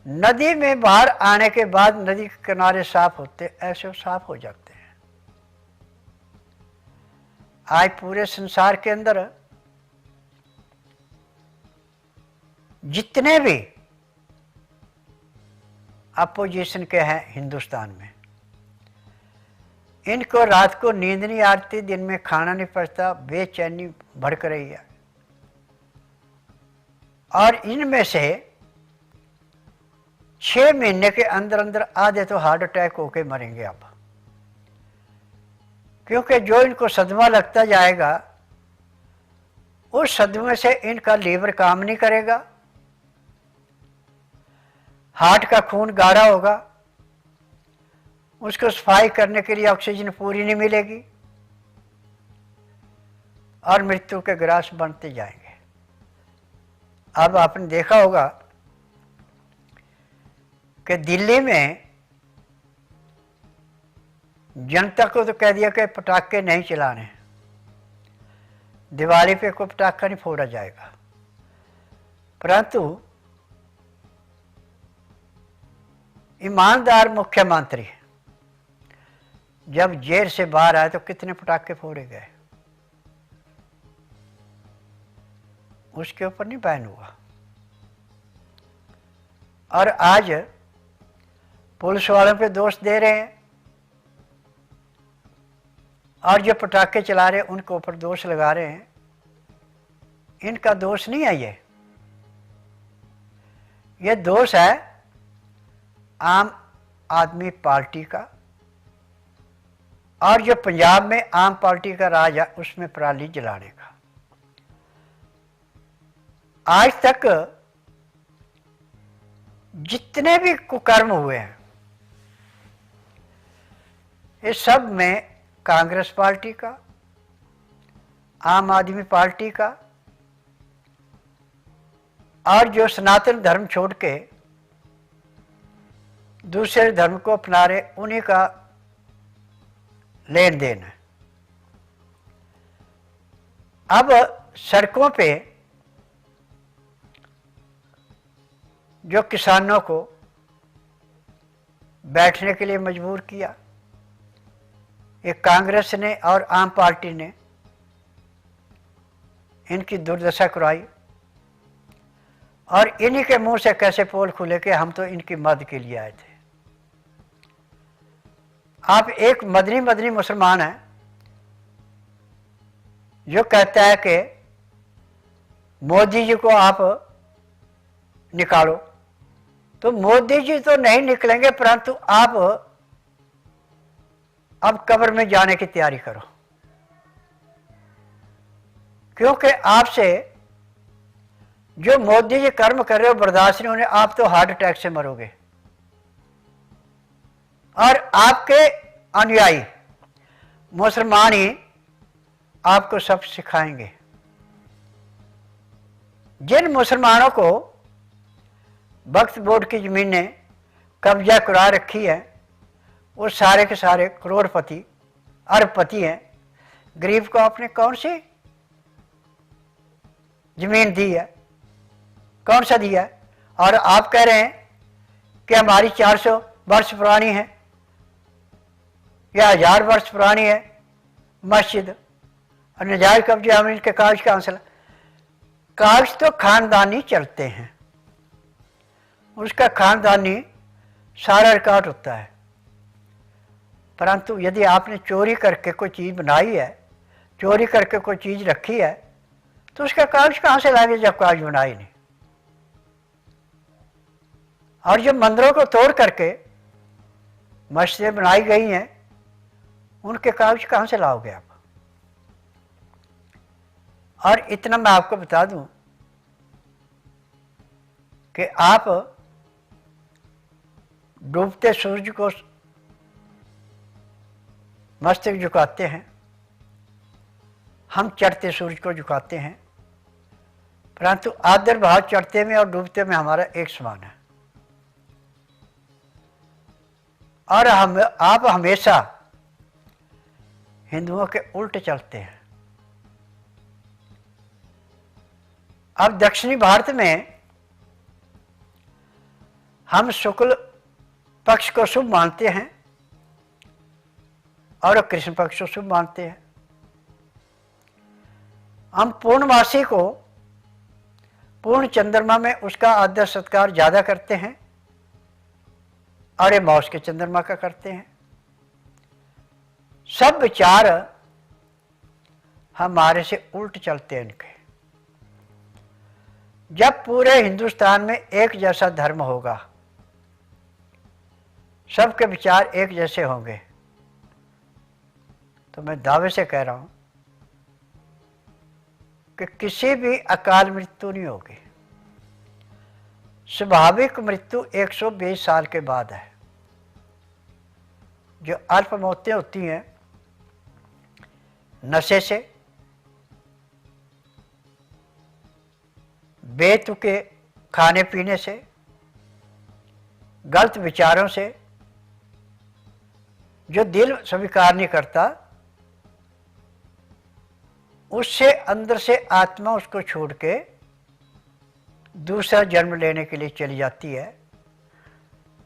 नदी में बाहर आने के बाद नदी के किनारे साफ होते, ऐसे वो साफ हो जाते हैं। आज पूरे संसार के अंदर जितने भी अपोजिशन के हैं हिंदुस्तान में, इनको रात को नींद नहीं आती, दिन में खाना नहीं पचता, बेचैनी भड़क रही है। और इनमें से 6 महीने के अंदर अंदर आधे तो हार्ट अटैक होके मरेंगे अब, क्योंकि जो इनको सदमा लगता जाएगा उस सदमे से इनका लीवर काम नहीं करेगा, हार्ट का खून गाढ़ा होगा, उसको सफाई करने के लिए ऑक्सीजन पूरी नहीं मिलेगी, और मृत्यु के ग्रास बनते जाएंगे। अब आपने देखा होगा कि दिल्ली में जनता को तो कह दिया कि पटाखे नहीं चलाने, दिवाली पे कोई पटाखा नहीं फोड़ा जाएगा, परंतु ईमानदार मुख्यमंत्री जब जेल से बाहर आए तो कितने पटाखे फोड़े गए, उसके ऊपर नहीं बैन हुआ। और आज पुलिस वालों पे दोष दे रहे हैं और जो पटाखे चला रहे हैं उनके ऊपर दोष लगा रहे हैं। इनका दोष नहीं है, ये दोष है आम आदमी पार्टी का, और जो पंजाब में आम पार्टी का राज है उसमें पराली जलाने का। आज तक जितने भी कुकर्म हुए हैं इस सब में कांग्रेस पार्टी का, आम आदमी पार्टी का और जो सनातन धर्म छोड़ के दूसरे धर्म को अपना रहे उन्हीं का लेन देन है। अब सड़कों पे जो किसानों को बैठने के लिए मजबूर किया, ये कांग्रेस ने और आम पार्टी ने इनकी दुर्दशा कराई, और इन्हीं के मुंह से कैसे पोल खुले कि हम तो इनकी मदद के लिए आए थे। आप एक मदनी मुसलमान है जो कहता है कि मोदी जी को आप निकालो, तो मोदी जी तो नहीं निकलेंगे, परंतु आप अब कब्र में जाने की तैयारी करो, क्योंकि आपसे जो मोदी जी कर्म कर रहे हो बर्दाश्त नहीं होने, आप तो हार्ट अटैक से मरोगे और आपके अनुयायी मुसलमान ही आपको सब सिखाएंगे। जिन मुसलमानों को वक्फ बोर्ड की ज़मीनें कब्जा करा रखी है वो सारे के सारे करोड़पति अरबपति हैं, गरीब को आपने कौन सी ज़मीन दी है, कौन सा दिया है? और आप कह रहे हैं कि हमारी 400 वर्ष पुरानी है या 1000 वर्ष पुरानी है मस्जिद, और नजायज कब्जे हम इनके कागज का हासिल। कागज तो खानदानी चलते हैं, उसका खानदानी सारा रिकॉर्ड होता है, परंतु यदि आपने चोरी करके कोई चीज़ बनाई है, चोरी करके कोई चीज़ रखी है, तो उसका कागज कहाँ से लाएंगे जब कागज बनाई नहीं। और जो मंदिरों को तोड़ करके मस्जिदें बनाई गई हैं उनके कागज कहाँ से लाओगे आप। और इतना मैं आपको बता दूं कि आप डूबते सूरज को मस्तक झुकाते हैं, हम चढ़ते सूरज को झुकाते हैं, परंतु आदर भाव चढ़ते में और डूबते में हमारा एक समान है। और आप हमेशा हिंदुओं के उल्टे चलते हैं। अब दक्षिणी भारत में हम शुक्ल पक्ष को शुभ मानते हैं और कृष्ण पक्ष को शुभ मानते हैं। हम पूर्णमासी को पूर्ण चंद्रमा में उसका आदर सत्कार ज़्यादा करते हैं और ये मौस के चंद्रमा का करते हैं। सब विचार हमारे से उल्ट चलते हैं इनके। जब पूरे हिंदुस्तान में एक जैसा धर्म होगा, सबके विचार एक जैसे होंगे, तो मैं दावे से कह रहा हूं कि किसी भी अकाल मृत्यु नहीं होगी। स्वाभाविक मृत्यु 120 साल के बाद है। जो अल्प मौतें होती हैं नशे से, बेतुके खाने पीने से, गलत विचारों से, जो दिल स्वीकार नहीं करता, उससे अंदर से आत्मा उसको छोड़ के दूसरा जन्म लेने के लिए चली जाती है।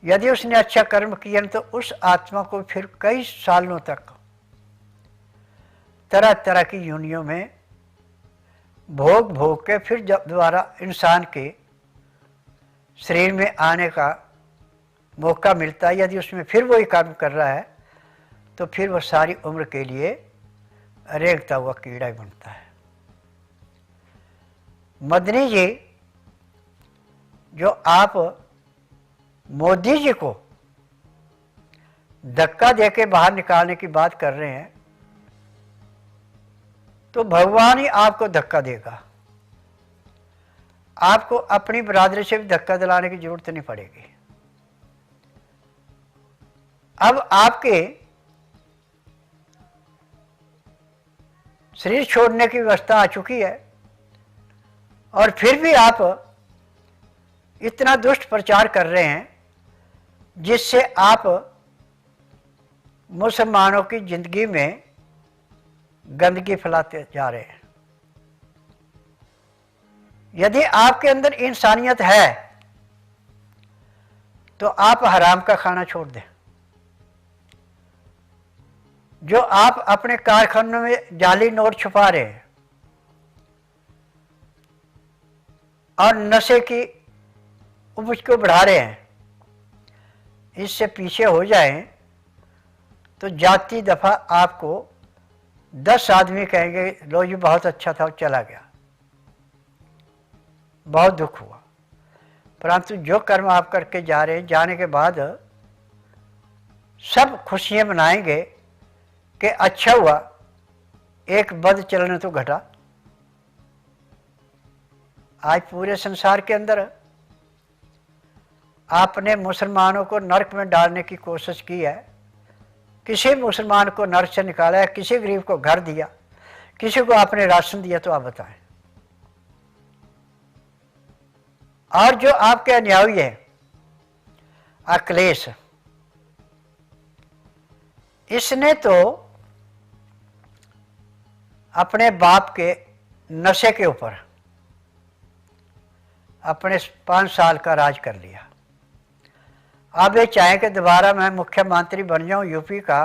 यदि उसने अच्छा कर्म किया तो उस आत्मा को फिर कई सालों तक तरह तरह की योनियों में भोग भोग के फिर जब दोबारा इंसान के शरीर में आने का मौका मिलता है, यदि उसमें फिर वही कर्म कर रहा है तो फिर वह सारी उम्र के लिए रेंगता हुआ कीड़ा ही बनता है। मदनी जी, जो आप मोदी जी को धक्का देके बाहर निकालने की बात कर रहे हैं, तो भगवान ही आपको धक्का देगा। आपको अपनी बरादरी से भी धक्का दिलाने की जरूरत नहीं पड़ेगी। अब आपके शरीर छोड़ने की व्यवस्था आ चुकी है और फिर भी आप इतना दुष्ट प्रचार कर रहे हैं जिससे आप मुसलमानों की जिंदगी में गंदगी फैलाते जा रहे हैं। यदि आपके अंदर इंसानियत है तो आप हराम का खाना छोड़ दें। जो आप अपने कारखानों में जाली नोट छुपा रहे हैं और नशे की उपज को बढ़ा रहे हैं, इससे पीछे हो जाएं तो जाती दफा आपको 10 आदमी कहेंगे लो जी बहुत अच्छा था, चला गया, बहुत दुख हुआ। परंतु जो कर्म आप करके जा रहे हैं, जाने के बाद सब खुशियां मनाएंगे कि अच्छा हुआ एक बद चलन तो घटा। आज पूरे संसार के अंदर आपने मुसलमानों को नरक में डालने की कोशिश की है। किसी मुसलमान को नरक से निकाला है, किसी गरीब को घर दिया, किसी को आपने राशन दिया, तो आप बताएं। और जो आपके अन्यायी है अखिलेश, इसने तो अपने बाप के नशे के ऊपर अपने 5 साल का राज कर लिया। अब ये चाहे कि दोबारा मैं मुख्यमंत्री बन जाऊं यूपी का,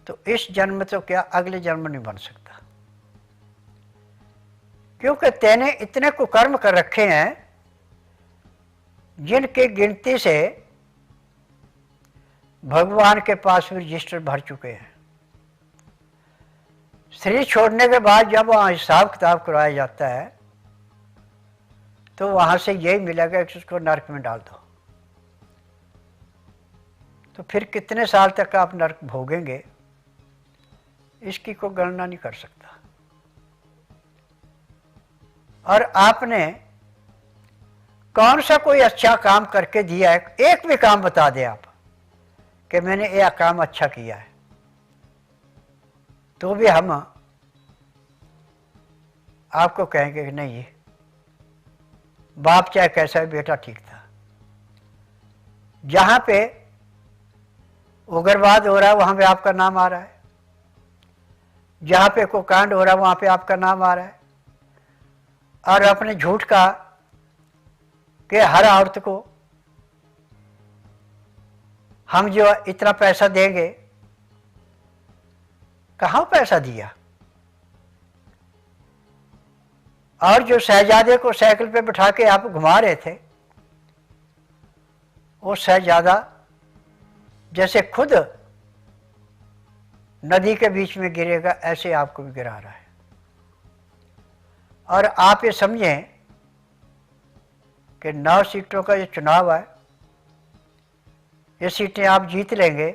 तो इस जन्म में तो क्या अगले जन्म नहीं बन सकता, क्योंकि तेने इतने कुकर्म कर रखे हैं जिनकी गिनती से भगवान के पास भी रजिस्टर भर चुके हैं। शरीर छोड़ने के बाद जब वहाँ हिसाब किताब करवाया जाता है तो वहाँ से यही मिलेगा कि उसको नरक में डाल दो। तो फिर कितने साल तक आप नरक भोगेंगे, इसकी कोई गणना नहीं कर सकता। और आपने कौन सा कोई अच्छा काम करके दिया है? एक भी काम बता दें आप कि मैंने यह काम अच्छा किया है, तो भी हम आपको कहेंगे कि नहीं, ये बाप चाहे कैसा है, बेटा ठीक था। जहां पे उग्रवाद हो रहा है वहां पे आपका नाम आ रहा है, जहां पे कोई कांड हो रहा है वहां पे आपका नाम आ रहा है। और अपने झूठ का कि हर औरत को हम जो इतना पैसा देंगे, कहाँ पैसा दिया? और जो शहजादे को साइकिल पे बिठा के आप घुमा रहे थे, वो शहजादा जैसे खुद नदी के बीच में गिरेगा ऐसे आपको भी गिरा रहा है। और आप ये समझें कि 9 सीटों का ये चुनाव है, ये सीटें आप जीत लेंगे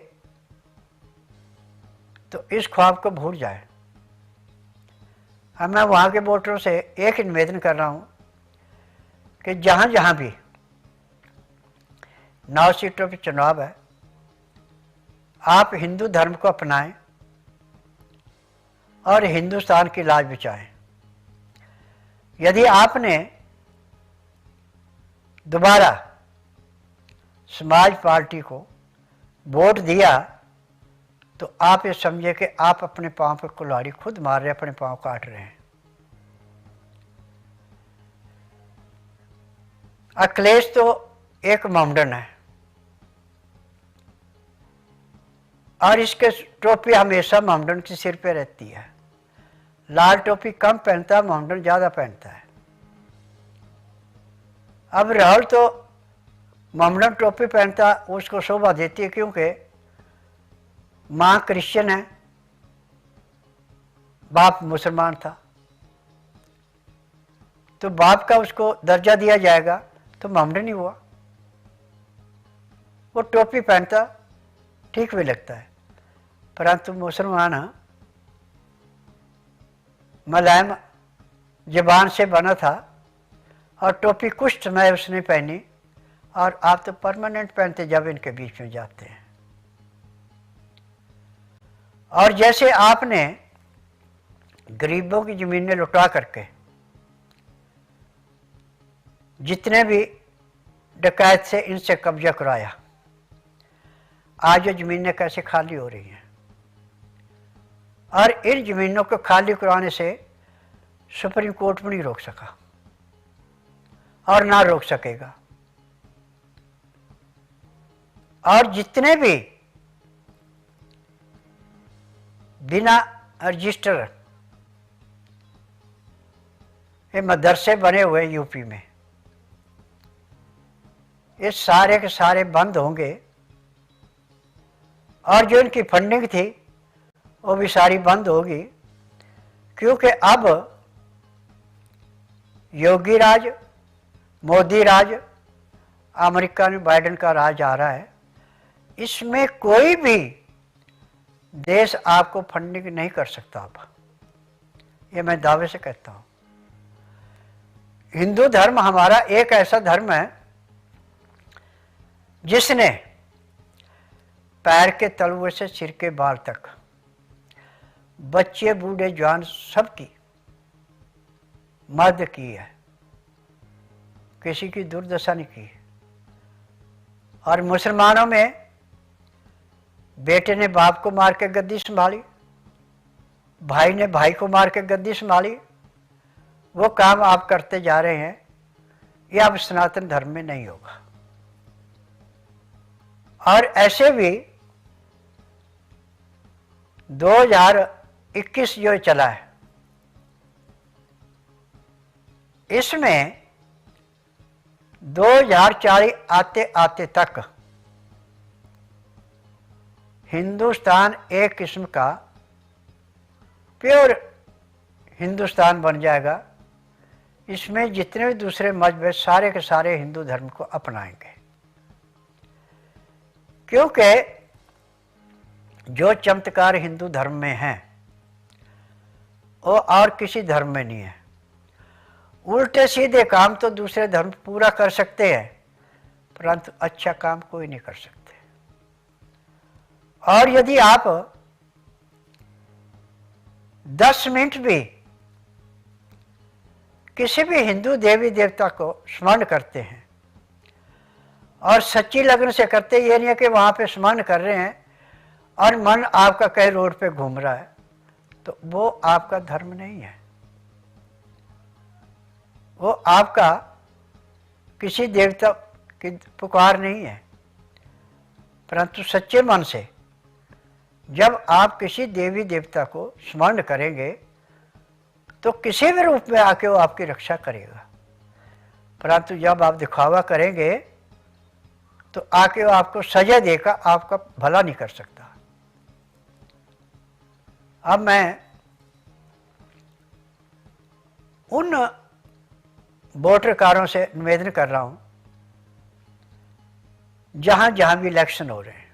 तो इस ख्वाब को भूल जाए। अब मैं वहाँ के वोटरों से एक निवेदन कर रहा हूँ कि जहाँ जहाँ भी 9 सीटों पर चुनाव है, आप हिंदू धर्म को अपनाएं और हिंदुस्तान की लाज बचाएं। यदि आपने दोबारा समाज पार्टी को वोट दिया तो आप ये समझे कि आप अपने पांव पर कुल्हाड़ी खुद मार रहे हैं, अपने पांव काट रहे हैं। अखिलेश तो एक मोमडन है और इसके टोपी हमेशा मोमडन के सिर पे रहती है। लाल टोपी कम पहनता है, मोमडन ज़्यादा पहनता है। अब राहुल तो मोमडन टोपी पहनता, उसको शोभा देती है क्योंकि माँ क्रिश्चियन है, बाप मुसलमान था, तो बाप का उसको दर्जा दिया जाएगा तो मोमडन ही हुआ। वो टोपी पहनता ठीक भी लगता है, परंतु मुसलमान मुलायम ज़बान से बना था और टोपी कुछ समय उसने पहनी, और आप तो परमानेंट पहनते जब इनके बीच में जाते हैं। और जैसे आपने गरीबों की ज़मीनें लुटा करके जितने भी डकैत से इनसे कब्जा कराया, आज ये ज़मीनें कैसे खाली हो रही हैं। और इन ज़मीनों को खाली कराने से सुप्रीम कोर्ट भी नहीं रोक सका और ना रोक सकेगा। और जितने भी बिना रजिस्टर ये मदरसे बने हुए यूपी में, ये सारे के सारे बंद होंगे और जो इनकी फंडिंग थी वो भी सारी बंद होगी, क्योंकि अब योगी राज, मोदी राज, अमेरिका में बाइडेन का राज आ रहा है। इसमें कोई भी देश आपको फंडिंग नहीं कर सकता। अब ये मैं दावे से कहता हूँ। हिंदू धर्म हमारा एक ऐसा धर्म है जिसने पैर के तलुए से सिर के बाल तक, बच्चे बूढ़े जवान सबकी मदद की है, किसी की दुर्दशा नहीं की। और मुसलमानों में बेटे ने बाप को मार के गद्दी संभाली, भाई ने भाई को मार के गद्दी संभाली। वो काम आप करते जा रहे हैं, ये अब सनातन धर्म में नहीं होगा। और ऐसे भी 2021 जो चला है, इसमें 2040 आते आते तक हिंदुस्तान एक किस्म का प्योर हिंदुस्तान बन जाएगा। इसमें जितने भी दूसरे मजहब सारे के सारे हिंदू धर्म को अपनाएंगे, क्योंकि जो चमत्कार हिंदू धर्म में हैं वो और किसी धर्म में नहीं है। उल्टे सीधे काम तो दूसरे धर्म पूरा कर सकते हैं, परंतु अच्छा काम कोई नहीं कर सकते। और यदि आप 10 मिनट भी किसी भी हिंदू देवी देवता को स्मरण करते हैं और सच्ची लगन से करते, ये नहीं है कि वहाँ पे स्मरण कर रहे हैं और मन आपका कहीं रोड पे घूम रहा है, तो वो आपका धर्म नहीं है। वो आपका किसी देवता की पुकार नहीं है, परंतु सच्चे मन से जब आप किसी देवी देवता को स्मरण करेंगे तो किसी भी रूप में आके वो आपकी रक्षा करेगा। परंतु जब आप दिखावा करेंगे तो आके वो आपको सजा देकर आपका भला नहीं कर सकता। अब मैं उन वोटरकारों से निवेदन कर रहा हूं जहां जहां भी इलेक्शन हो रहे हैं,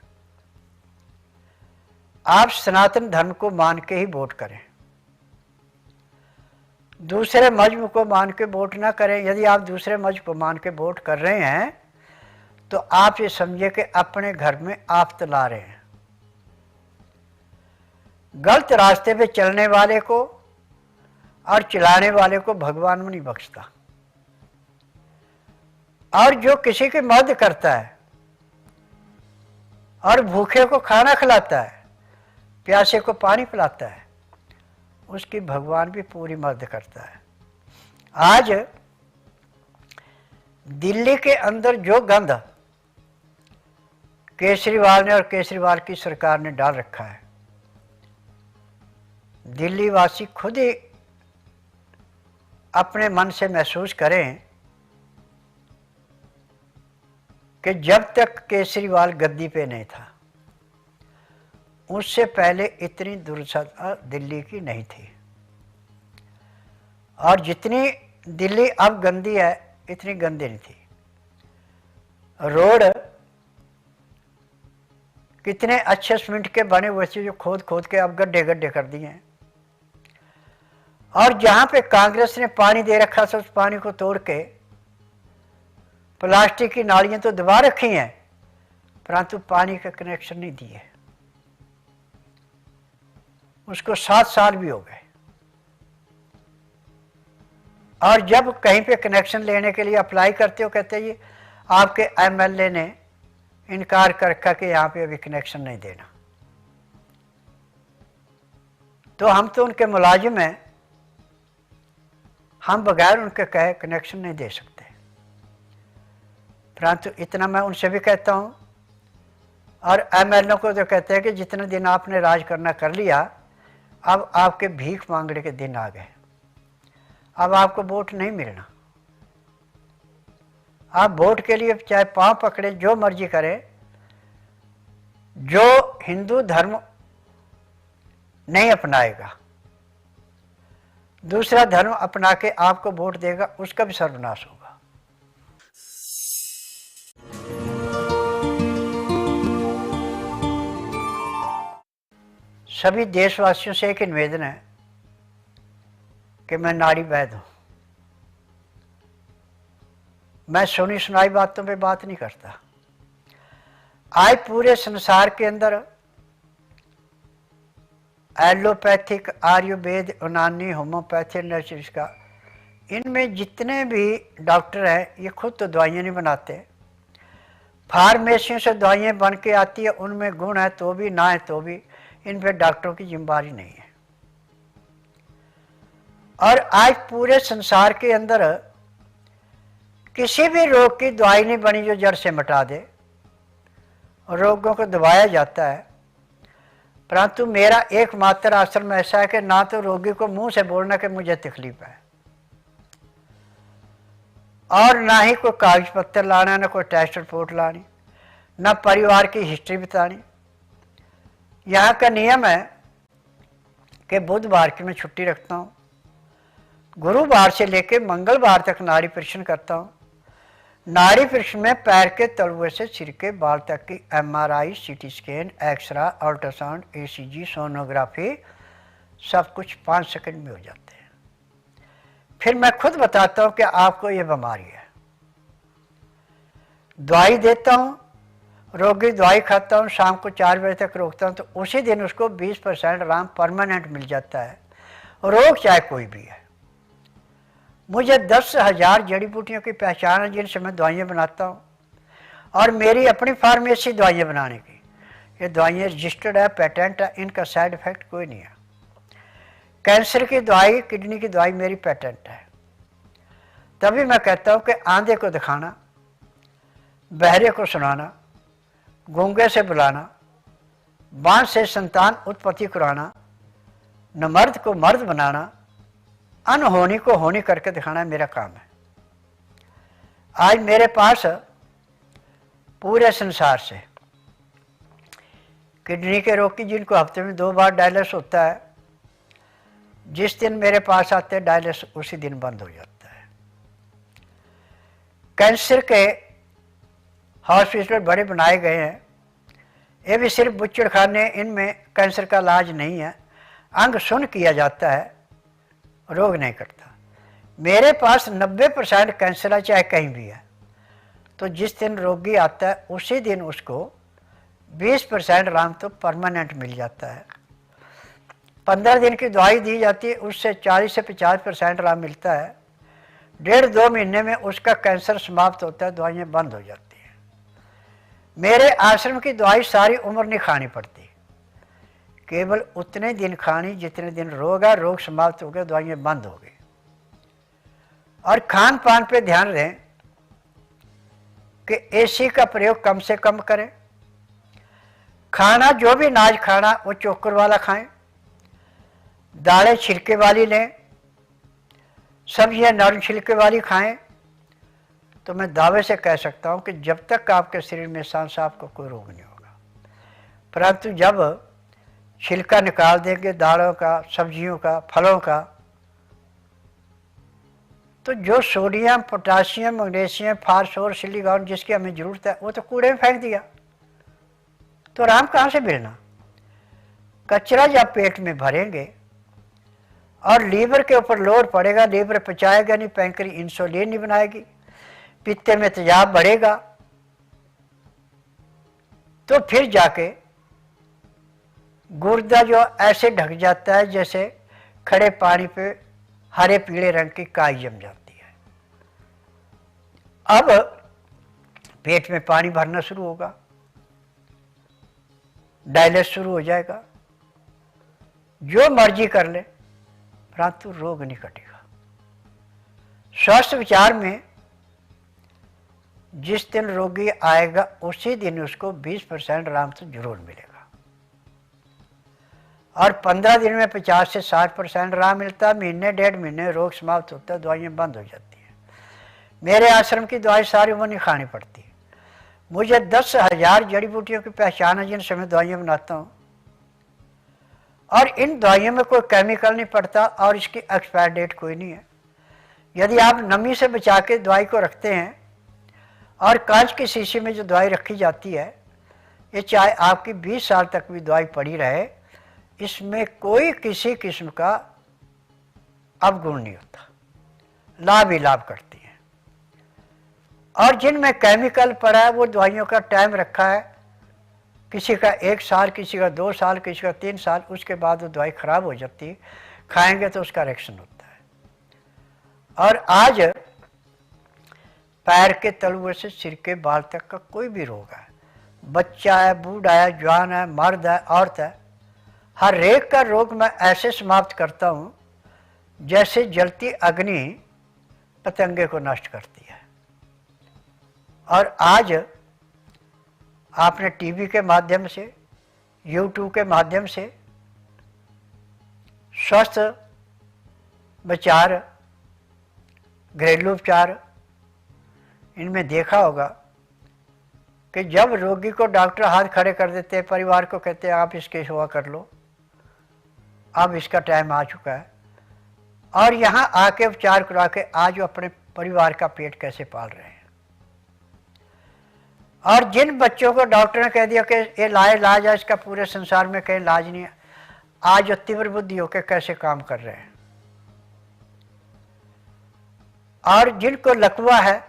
आप सनातन धर्म को मान के ही वोट करें, दूसरे मजहब को मान के वोट ना करें। यदि आप दूसरे मजहब को मान के वोट कर रहे हैं तो आप ये समझिए कि अपने घर में आफत ला रहे हैं। गलत रास्ते पे चलने वाले को और चलाने वाले को भगवान नहीं बख्शता। और जो किसी की मदद करता है और भूखे को खाना खिलाता है, प्यासे को पानी पिलाता है, उसकी भगवान भी पूरी मदद करता है। आज दिल्ली के अंदर जो गंद केजरीवाल ने और केजरीवाल की सरकार ने डाल रखा है, दिल्ली वासी खुद ही अपने मन से महसूस करें कि जब तक केजरीवाल गद्दी पे नहीं था, उससे पहले इतनी दुर्दशा दिल्ली की नहीं थी। और जितनी दिल्ली अब गंदी है, इतनी गंदी नहीं थी। रोड कितने अच्छे सीमेंट के बने हुए थे, जो खोद खोद के अब गड्ढे गड्ढे कर दिए हैं। और जहां पे कांग्रेस ने पानी दे रखा था, उस पानी को तोड़ के प्लास्टिक की नालियां तो दबा रखी हैं, परंतु पानी का कनेक्शन नहीं दिए। उसको 7 साल भी हो गए। और जब कहीं पे कनेक्शन लेने के लिए अप्लाई करते हो, कहते हैं ये आपके एमएलए ने इनकार कर रखा कि यहाँ पे अभी कनेक्शन नहीं देना। तो हम तो उनके मुलाजिम हैं, हम बगैर उनके कहे कनेक्शन नहीं दे सकते। परंतु इतना मैं उनसे भी कहता हूँ, और एमएलए को जो कहते हैं कि जितने दिन आपने राज करना कर लिया, अब आपके भीख मांगने के दिन आ गए, अब आपको वोट नहीं मिलना। आप वोट के लिए चाहे पांव पकड़े, जो मर्जी करें, जो हिंदू धर्म नहीं अपनाएगा, दूसरा धर्म अपना के आपको वोट देगा, उसका भी सर्वनाश होगा। सभी देशवासियों से एक निवेदन है कि मैं नारी वैद हूं। मैं सुनी सुनाई बातों पे बात नहीं करता। आज पूरे संसार के अंदर एलोपैथिक, आयुर्वेद, यूनानी, होम्योपैथी, नेचुरल का, इनमें जितने भी डॉक्टर हैं, ये खुद तो दवाइयाँ नहीं बनाते। फार्मेसियों से दवाइयाँ बन के आती है, उनमें गुण है तो भी, ना है तो भी, इन पे डॉक्टरों की जिम्मेदारी नहीं है। और आज पूरे संसार के अंदर किसी भी रोग की दवाई नहीं बनी जो जड़ से मिटा दे। रोगों को दबाया जाता है, परंतु मेरा एकमात्र आश्रम ऐसा है कि ना तो रोगी को मुंह से बोलना कि मुझे तकलीफ है, और ना ही कोई कागज पत्तर लाना, ना कोई टेस्ट रिपोर्ट लानी, ना परिवार की हिस्ट्री बतानी। यहाँ का नियम है कि बुधवार की मैं छुट्टी रखता हूँ, गुरुवार से लेकर मंगलवार तक नाड़ी परीक्षण करता हूँ। नाड़ी परीक्षण में पैर के तलुए से सिर के बाल तक की MRI, CT scan, X-ray, ultrasound, ECG, sonography, सब कुछ 5 सेकंड में हो जाते हैं। फिर मैं खुद बताता हूँ कि आपको ये बीमारी है, दवाई देता हूँ, रोगी दवाई खाता हूँ, शाम को 4 बजे तक रोकता हूँ, तो उसी दिन उसको 20% आराम परमानेंट मिल जाता है, रोग चाहे कोई भी है। मुझे 10,000 जड़ी बूटियों की पहचान है जिनसे मैं दवाइयाँ बनाता हूँ, और मेरी अपनी फार्मेसी दवाइयाँ बनाने की। ये दवाइयाँ रजिस्टर्ड है, पेटेंट है, इनका साइड इफेक्ट कोई नहीं है। कैंसर की दवाई, किडनी की दवाई मेरी पेटेंट है। तभी मैं कहता हूँ कि आंधे को दिखाना, बहरे को सुनाना, गूंगे से बुलाना, बांझ से संतान उत्पत्ति कराना, न मर्द को मर्द बनाना, अनहोनी को होनी करके दिखाना मेरा काम है। आज मेरे पास पूरे संसार से किडनी के रोग की, जिनको हफ्ते में 2 बार डायलिसिस होता है, जिस दिन मेरे पास आते हैं डायलिसिस उसी दिन बंद हो जाता है। कैंसर के हॉस्पिटल बड़े बनाए गए हैं, ये भी सिर्फ बुच्चड़ खाने, इनमें कैंसर का इलाज नहीं है, अंग शून्य किया जाता है, रोग नहीं करता। मेरे पास 90% कैंसर है, चाहे कहीं भी है, तो जिस दिन रोगी आता है उसी दिन उसको 20% आराम तो परमानेंट मिल जाता है। 15 दिन की दवाई दी जाती है, उससे 40 से 50% आराम मिलता है। 1.5-2 महीने में उसका कैंसर समाप्त होता है, दवाइयाँ बंद हो जाती हैं। मेरे आश्रम की दवाई सारी उम्र नहीं खानी पड़ती, केवल उतने दिन खानी जितने दिन रोग है, रोग समाप्त हो गया, दवाइयाँ बंद हो गई। और खान पान पे ध्यान दें कि एसी का प्रयोग कम से कम करें। खाना जो भी अनाज खाना वो चोकर वाला खाएं, दालें छिलके वाली लें, सब्जियां नरम छिलके वाली खाएं। तो मैं दावे से कह सकता हूं कि जब तक आपके शरीर में सांस, आपको कोई रोग नहीं होगा। परंतु जब छिलका निकाल देंगे दालों का, सब्जियों का, फलों का, तो जो sodium, potassium, magnesium, phosphorus, silicon जिसकी हमें जरूरत है वो तो कूड़े में फेंक दिया, तो आराम कहाँ से मिलना। कचरा जब पेट में भरेंगे और लीवर के ऊपर लोड पड़ेगा, लीवर पचाएगा नहीं, पैंक्री इंसुलिन नहीं बनाएगी, पित्ते में तेजाब बढ़ेगा, तो फिर जाके गुर्दा जो ऐसे ढक जाता है जैसे खड़े पानी पे हरे पीले रंग की काई जम जाती है। अब पेट में पानी भरना शुरू होगा, डायलिसिस शुरू हो जाएगा, जो मर्जी कर ले, परंतु रोग नहीं कटेगा। स्वास्थ्य विचार में जिस दिन रोगी आएगा उसी दिन उसको 20% आराम तो जरूर मिलेगा, और 15 दिन में 50 से 60% आराम मिलता है। महीने 1.5 महीने रोग समाप्त होता है, दवाइयाँ बंद हो जाती हैं। मेरे आश्रम की दवाई सारी उम्र नहीं खानी पड़ती। मुझे 10,000 जड़ी बूटियों की पहचान है जिनसे मैं दवाइयाँ बनाता हूँ, और इन दवाइयों में कोई केमिकल नहीं पड़ता और इसकी एक्सपायर डेट कोई नहीं है। यदि आप नमी से बचा के दवाई को रखते हैं, और कांच की शीशी में जो दवाई रखी जाती है, ये चाहे आपकी 20 साल तक भी दवाई पड़ी रहे, इसमें कोई किसी किस्म का अवगुण नहीं होता, लाभ ही लाभ करती है। और जिनमें केमिकल पड़ा है वो दवाइयों का टाइम रखा है, किसी का 1 साल, किसी का 2 साल, किसी का 3 साल, उसके बाद वो दवाई खराब हो जाती है, खाएंगे तो उसका रिएक्शन होता है। और आज पैर के तलुए से सिर के बाल तक का कोई भी रोग है, बच्चा है, बूढ़ा है, जवान है, मर्द है, औरत है, हर एक का रोग मैं ऐसे समाप्त करता हूँ जैसे जलती अग्नि पतंगे को नष्ट करती है। और आज आपने टीवी के माध्यम से, यूट्यूब के माध्यम से स्वस्थ विचार, घरेलू उपचार, इनमें देखा होगा कि जब रोगी को डॉक्टर हाथ खड़े कर देते हैं, परिवार को कहते हैं आप इसकी सेवा कर लो, अब इसका टाइम आ चुका है, और यहाँ आके उपचार करा के आज वो अपने परिवार का पेट कैसे पाल रहे हैं। और जिन बच्चों को डॉक्टर ने कह दिया कि ये लाइलाज है, इसका पूरे संसार में कहीं इलाज नहीं है, आज वो तीव्र बुद्धि होकर कैसे काम कर रहे हैं। और जिनको लकवा है,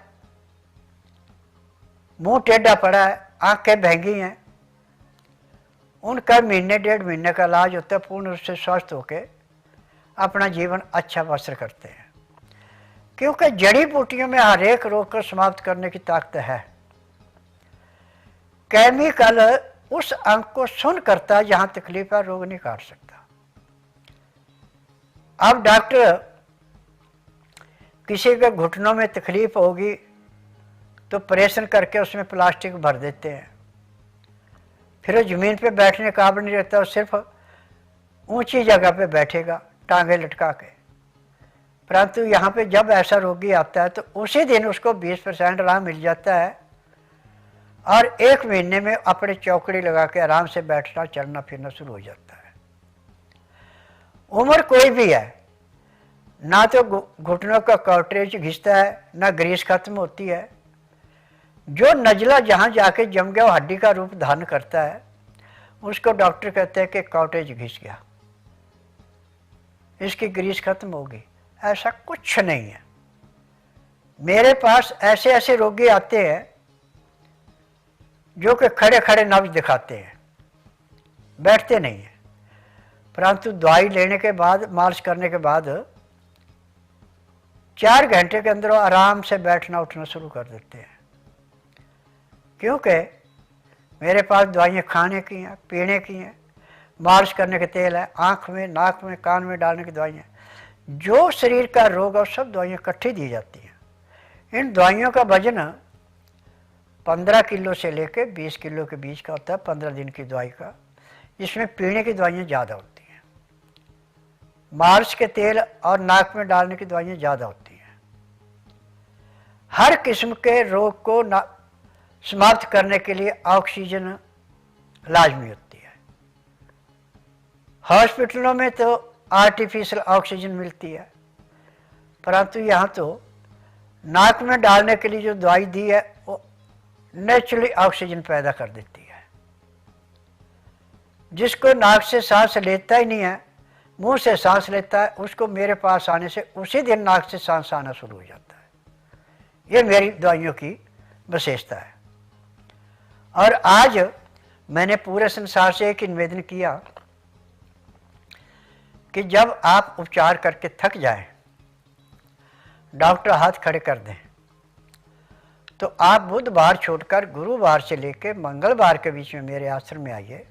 मुंह टेढ़ा पड़ा है, आंखें भंगी हैं, उनका महीने 1.5 महीने का इलाज होता है, पूर्ण रूप से स्वस्थ होकर अपना जीवन अच्छा बसर करते हैं। क्योंकि जड़ी बूटियों में हर एक रोग को समाप्त करने की ताकत है। केमिकल उस अंग को सुन करता है जहां तकलीफ है, रोग नहीं काट सकता। अब डॉक्टर किसी के घुटनों में तकलीफ होगी तो ऑपरेशन करके उसमें प्लास्टिक भर देते हैं, फिर वो ज़मीन पे बैठने काबिल नहीं रहता, वो सिर्फ ऊंची जगह पे बैठेगा टांगे लटका के। परंतु यहाँ पे जब ऐसा रोगी आता है तो उसी दिन उसको 20% आराम मिल जाता है, और 1 महीने में अपने चौकड़ी लगा के आराम से बैठना, चलना फिरना शुरू हो जाता है। उम्र कोई भी है, ना तो घुटनों का कार्ट्रिज घिसता है, ना ग्रीस खत्म होती है। जो नजला जहाँ जाके जम गया वो हड्डी का रूप धारण करता है, उसको डॉक्टर कहते हैं कि कॉटेज घिस गया, इसकी ग्रीस खत्म होगी। ऐसा कुछ नहीं है। मेरे पास ऐसे ऐसे रोगी आते हैं जो कि खड़े खड़े नब्ज दिखाते हैं, बैठते नहीं हैं, परंतु दवाई लेने के बाद, मालिश करने के बाद 4 घंटे के अंदर वो आराम से बैठना उठना शुरू कर देते हैं, क्योंकि मेरे पास दवाइयाँ खाने की हैं, पीने की हैं, मालिश करने के तेल है, आँख में, नाक में, कान में डालने की दवाइयाँ, जो शरीर का रोग है वो सब दवाइयाँ इकट्ठी दी जाती हैं। इन दवाइयों का वजन 15 किलो से लेकर 20 किलो के बीच का होता है 15 दिन की दवाई का। इसमें पीने की दवाइयाँ ज़्यादा होती हैं, मालिश के तेल और नाक में डालने की दवाइयाँ ज़्यादा होती हैं। हर किस्म के रोग को समाप्त करने के लिए ऑक्सीजन लाजमी होती है। हॉस्पिटलों में तो आर्टिफिशियल ऑक्सीजन मिलती है, परंतु यहाँ तो नाक में डालने के लिए जो दवाई दी है वो नेचुरली ऑक्सीजन पैदा कर देती है। जिसको नाक से सांस लेता ही नहीं है, मुंह से सांस लेता है, उसको मेरे पास आने से उसी दिन नाक से सांस आना शुरू हो जाता है। ये मेरी दवाइयों की विशेषता है। और आज मैंने पूरे संसार से एक निवेदन किया कि जब आप उपचार करके थक जाएं, डॉक्टर हाथ खड़े कर दें, तो आप बुधवार छोड़कर गुरुवार से लेकर मंगलवार के बीच में मेरे आश्रम में आइए।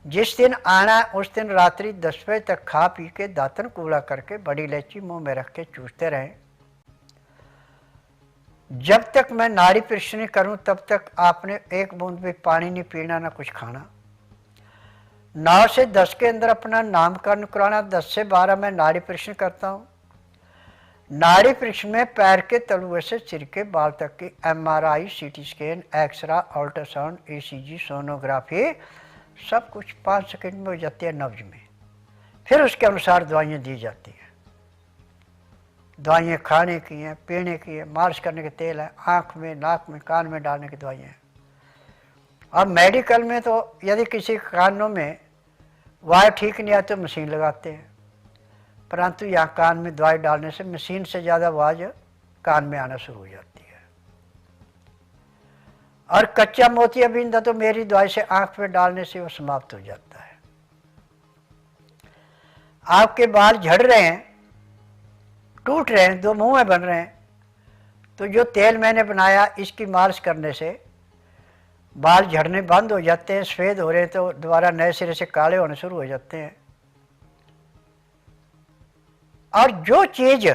जिस दिन आना उस दिन रात्रि 10 बजे तक खा पी के दातन कूड़ा करके बड़ी इलायची मुंह में रख के चूसते रहें। जब तक मैं नाड़ी परीक्षण नहीं करूं तब तक आपने एक बूंद भी पानी नहीं पीना, ना कुछ खाना। 9 से 10 के अंदर अपना नामकरण कराना। 10 से 12 मैं नाड़ी परीक्षण करता हूं। नाड़ी परीक्षण में पैर के तलुए से सिर के बाल तक की MRI, CT scan, X-ray, ultrasound, ECG, sonography सब कुछ 5 सेकंड में हो जाती है नब्ज में। फिर उसके अनुसार दवाइयाँ दी जाती हैं। दवाइयाँ खाने की हैं, पीने की है, मालिश करने के तेल है, आँख में, नाक में, कान में डालने की दवाइयाँ हैं। और मेडिकल में तो यदि किसी कानों में वायर ठीक नहीं आती तो मशीन लगाते हैं, परंतु यहाँ कान में दवाई डालने से मशीन से ज़्यादा आवाज़ कान में आना शुरू हो जाती है। और कच्चा मोतियाबिंद तो मेरी दवाई से आँख में डालने से वो समाप्त हो जाता है। आपके बाल झड़ रहे हैं, टूट रहे हैं, 2 मुँह में बन रहे हैं, तो जो तेल मैंने बनाया इसकी मालिश करने से बाल झड़ने बंद हो जाते हैं, सफ़ेद हो रहे हैं तो दोबारा नए सिरे से काले होने शुरू हो जाते हैं। और जो चीज़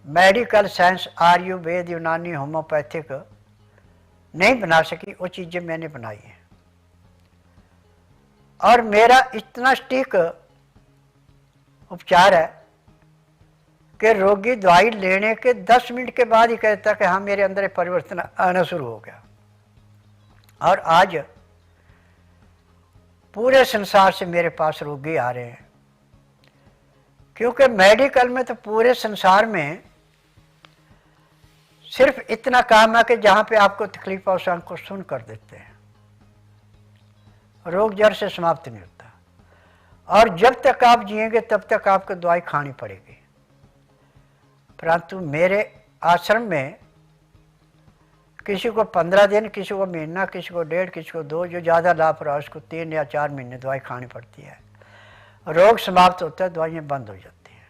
मेडिकल साइंस, आयुर्वेद, यूनानी, होम्योपैथिक नहीं बना सकी वो चीज़ें मैंने बनाई हैं। और मेरा इतना सटीक उपचार है कि रोगी दवाई लेने के 10 मिनट के बाद ही कहता कि हाँ मेरे अंदर परिवर्तन आना शुरू हो गया। और आज पूरे संसार से मेरे पास रोगी आ रहे हैं, क्योंकि मेडिकल में तो पूरे संसार में सिर्फ इतना काम है कि जहाँ पे आपको तकलीफ हो उसको सुन कर देते हैं, रोग जड़ से समाप्त नहीं होता। और जब तक आप जिएंगे तब तक आपको दवाई खानी पड़ेगी। परंतु मेरे आश्रम में किसी को 15 दिन, किसी को महीना, किसी को 1.5, किसी को 2, जो ज़्यादा लापरवाह उसको 3 या 4 महीने दवाई खानी पड़ती है। रोग समाप्त होता है, दवाइयाँ बंद हो जाती हैं।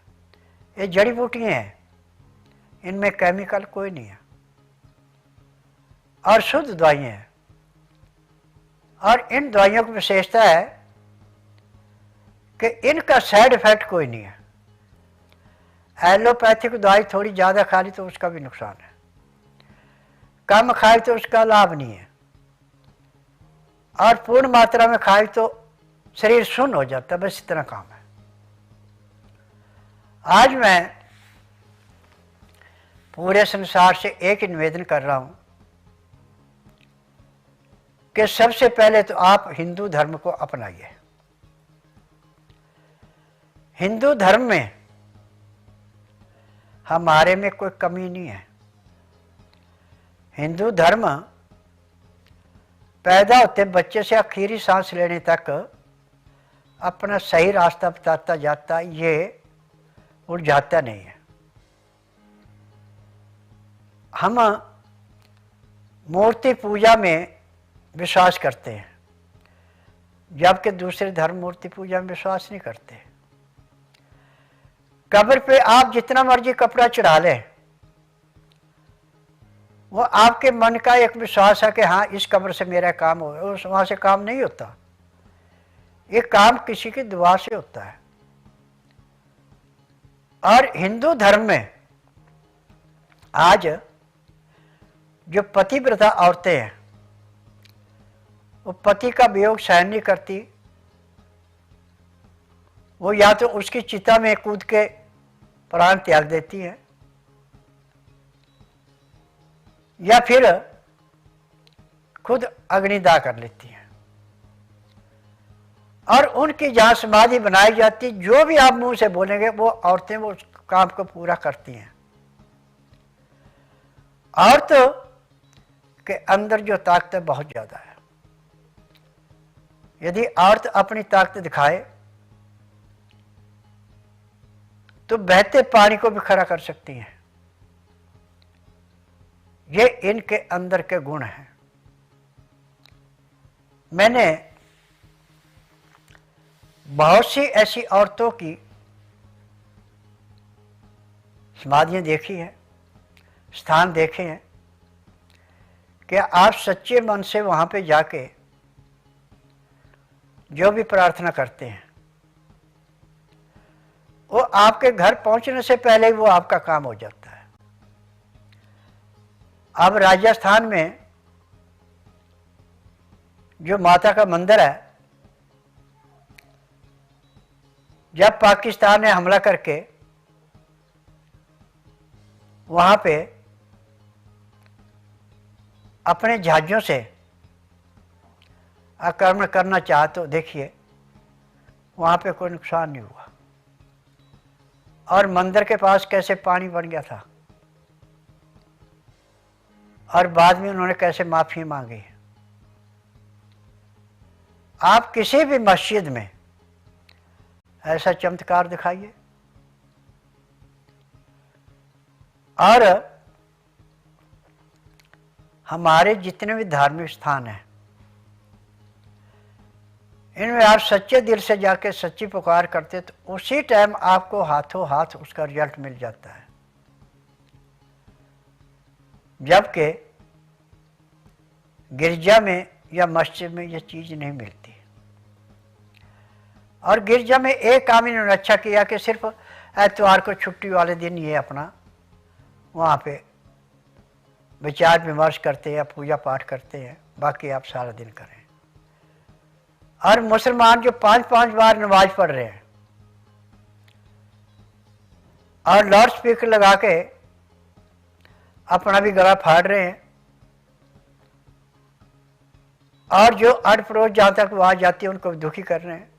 ये जड़ी बूटियाँ हैं, इनमें केमिकल कोई नहीं है और शुद्ध दवाइयाँ हैं। और इन दवाइयों की विशेषता है कि इनका साइड इफेक्ट कोई नहीं है। एलोपैथिक दवाई थोड़ी ज़्यादा खा ली तो उसका भी नुकसान है, कम खाई तो उसका लाभ नहीं है, और पूर्ण मात्रा में खाई तो शरीर सुन्न हो जाता है। बस इतना काम है। आज मैं पूरे संसार से एक ही निवेदन कर रहा हूं कि सबसे पहले तो आप हिंदू धर्म को अपनाइए। हिंदू धर्म में हमारे में कोई कमी नहीं है। हिंदू धर्म पैदा होते बच्चे से आखिरी सांस लेने तक अपना सही रास्ता बताता जाता, ये उलझाता नहीं है। हम मूर्ति पूजा में विश्वास करते हैं, जबकि दूसरे धर्म मूर्ति पूजा में विश्वास नहीं करते। कब्र पे आप जितना मर्जी कपड़ा चढ़ा लें, वो आपके मन का एक विश्वास है कि हाँ इस कब्र से मेरा काम हो, उस वहाँ से काम नहीं होता। ये काम किसी की दुआ से होता है। और हिंदू धर्म में आज जो पतिव्रता औरतें हैं, वो पति का वियोग सहन नहीं करती, वो या तो उसकी चिता में कूद के प्राण त्याग देती हैं, या फिर खुद अग्निदाह कर लेती हैं। और उनकी जहाँ समाधि बनाई जाती, जो भी आप मुंह से बोलेंगे वो औरतें वो उस काम को पूरा करती हैं। औरत के अंदर जो ताकत है बहुत ज़्यादा है। यदि औरत अपनी ताकत दिखाए तो बहते पानी को भी खड़ा कर सकती हैं। ये इनके अंदर के गुण हैं। मैंने बहुत सी ऐसी औरतों की समाधियां देखी हैं, स्थान देखे हैं कि आप सच्चे मन से वहां पे जाके जो भी प्रार्थना करते हैं, वो आपके घर पहुंचने से पहले ही वो आपका काम हो जाता है। अब राजस्थान में जो माता का मंदिर है, जब पाकिस्तान ने हमला करके वहां पे अपने जहाज़ों से आक्रमण करना चाहा तो देखिए वहां पे कोई नुकसान नहीं हुआ, और मंदिर के पास कैसे पानी बन गया था, और बाद में उन्होंने कैसे माफ़ी मांगी। आप किसी भी मस्जिद में ऐसा चमत्कार दिखाइए। और हमारे जितने भी धार्मिक स्थान हैं, इनमें आप सच्चे दिल से जाके सच्ची पुकार करते तो उसी टाइम आपको हाथों हाथ उसका रिजल्ट मिल जाता है। जबकि गिरजा में या मस्जिद में ये चीज़ नहीं मिलती। और गिरजा में एक काम इन्होंने अच्छा किया कि सिर्फ एतवार को छुट्टी वाले दिन ये अपना वहाँ पे विचार विमर्श करते हैं या पूजा पाठ करते हैं, बाकी आप सारा दिन करें। और मुसलमान जो 5-5 बार नमाज पढ़ रहे हैं और लाउड स्पीकर लगा के अपना भी गला फाड़ रहे हैं, और जो अड़ पड़ोस जहाँ तक आवाज जाती है उनको भी दुखी कर रहे हैं,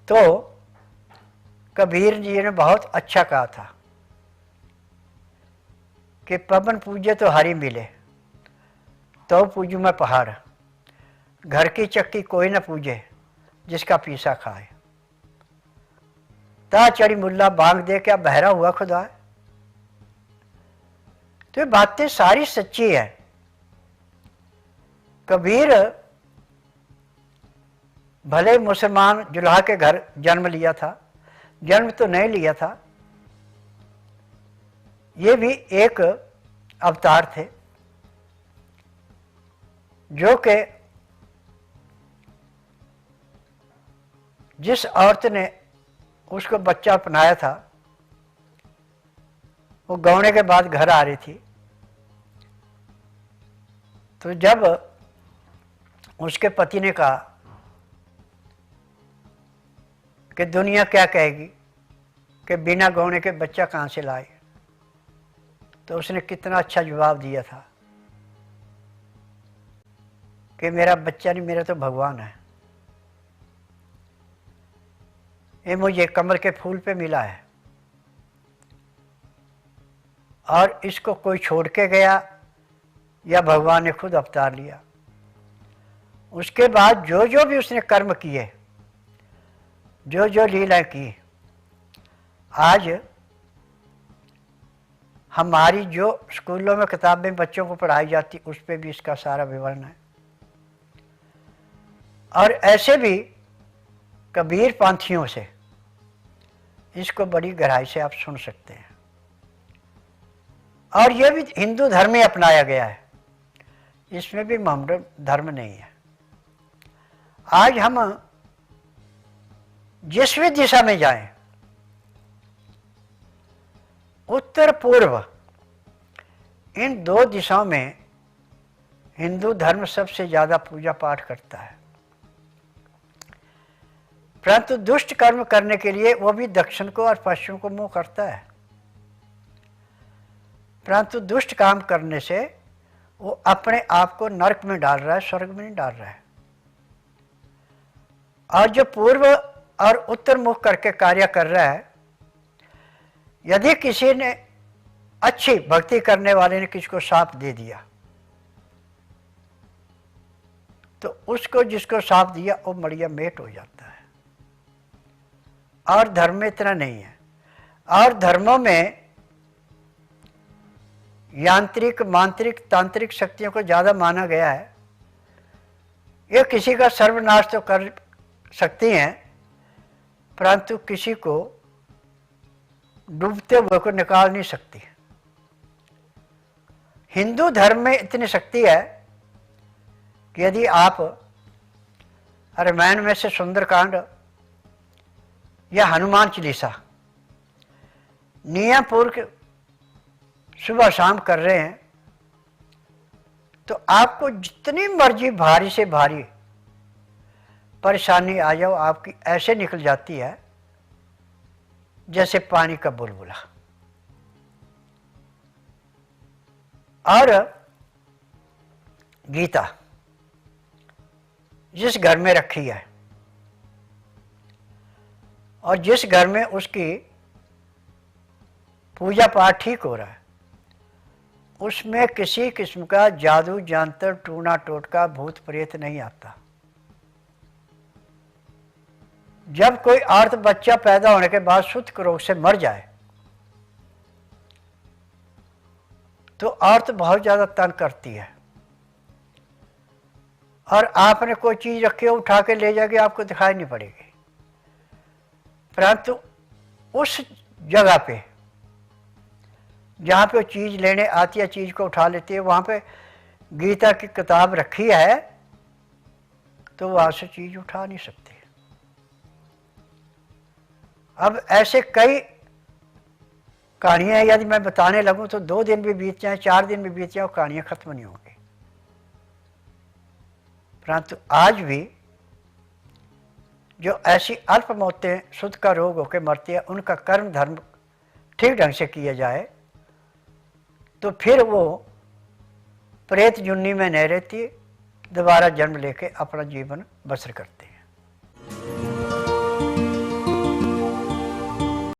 तो कबीर जी ने बहुत अच्छा कहा था कि पवन पूजे तो हरि मिले, तो पूजू मैं पहाड़, घर की चक्की कोई न पूजे जिसका पीसा खाए, ता चढ़ी मुल्ला बांग दे क्या बहरा हुआ खुदा। तो ये बातें सारी सच्ची है। कबीर भले मुसलमान जुल्हा के घर जन्म लिया था, जन्म तो नहीं लिया था, ये भी एक अवतार थे जो कि जिस औरत ने उसको बच्चा अपनाया था वो गौने के बाद घर आ रही थी, तो जब उसके पति ने कहा कि दुनिया क्या कहेगी कि बिना गौने के बच्चा कहाँ से लाए, तो उसने कितना अच्छा जवाब दिया था कि मेरा बच्चा नहीं, मेरा तो भगवान है, ये मुझे कमल के फूल पे मिला है, और इसको कोई छोड़ के गया या भगवान ने खुद अवतार लिया। उसके बाद जो जो भी उसने कर्म किए, जो जो लीलाएं की, आज हमारी जो स्कूलों में किताबें बच्चों को पढ़ाई जाती उस पर भी इसका सारा विवरण है। और ऐसे भी कबीर पंथियों से, इसको बड़ी गहराई से आप सुन सकते हैं। और यह भी हिंदू धर्म में अपनाया गया है, इसमें भी मोहम्मद धर्म नहीं है। आज हम जिस भी दिशा में जाएं, उत्तर पूर्व, इन दो दिशाओं में हिंदू धर्म सबसे ज्यादा पूजा पाठ करता है। परंतु दुष्ट कर्म करने के लिए वो भी दक्षिण को और पश्चिम को मुंह करता है। परंतु दुष्ट काम करने से वो अपने आप को नरक में डाल रहा है, स्वर्ग में नहीं डाल रहा है। और जो पूर्व और उत्तर मुख करके कार्य कर रहा है, यदि किसी ने अच्छी भक्ति करने वाले ने किसी को साप दे दिया, तो उसको जिसको साप दिया वो मड़िया मेट हो जाता है। और धर्म में इतना नहीं है। और धर्मों में यांत्रिक, मांत्रिक, तांत्रिक शक्तियों को ज्यादा माना गया है। ये किसी का सर्वनाश तो कर सकती हैं, परंतु किसी को डूबते हुए को निकाल नहीं सकती। हिंदू धर्म में इतनी शक्ति है कि यदि आप रामायण में से सुंदरकांड या हनुमान चालीसा नियमपूर्वक सुबह शाम कर रहे हैं, तो आपको जितनी मर्जी भारी से भारी परेशानी आ जाओ, आपकी ऐसे निकल जाती है जैसे पानी का बुलबुला। और गीता जिस घर में रखी है और जिस घर में उसकी पूजा पाठ ठीक हो रहा है, उसमें किसी किस्म का जादू, जानतर, टूना टोटका, भूत प्रेत नहीं आता। जब कोई औरत बच्चा पैदा होने के बाद सूतक रोग से मर जाए तो औरत बहुत ज्यादा तंग करती है, और आपने कोई चीज रखी हो उठा के ले जाके आपको दिखाई नहीं पड़ेगी। परंतु उस जगह पे जहाँ पे वो चीज लेने आती है, चीज को उठा लेती है, वहाँ पे गीता की किताब रखी है, तो वहाँ से चीज उठा नहीं सकती। अब ऐसे कई कहानियाँ हैं, यदि मैं बताने लगूं तो 2 दिन भी बीत जाए, 4 दिन भी बीत जाए, कहानियाँ खत्म नहीं होंगी। परंतु आज भी जो ऐसी अल्प मौतें शुद्ध का रोग होकर मरती है, उनका कर्म धर्म ठीक ढंग से किया जाए तो फिर वो प्रेत जुन्नी में नहीं रहती, दोबारा जन्म लेके अपना जीवन बसर करते हैं।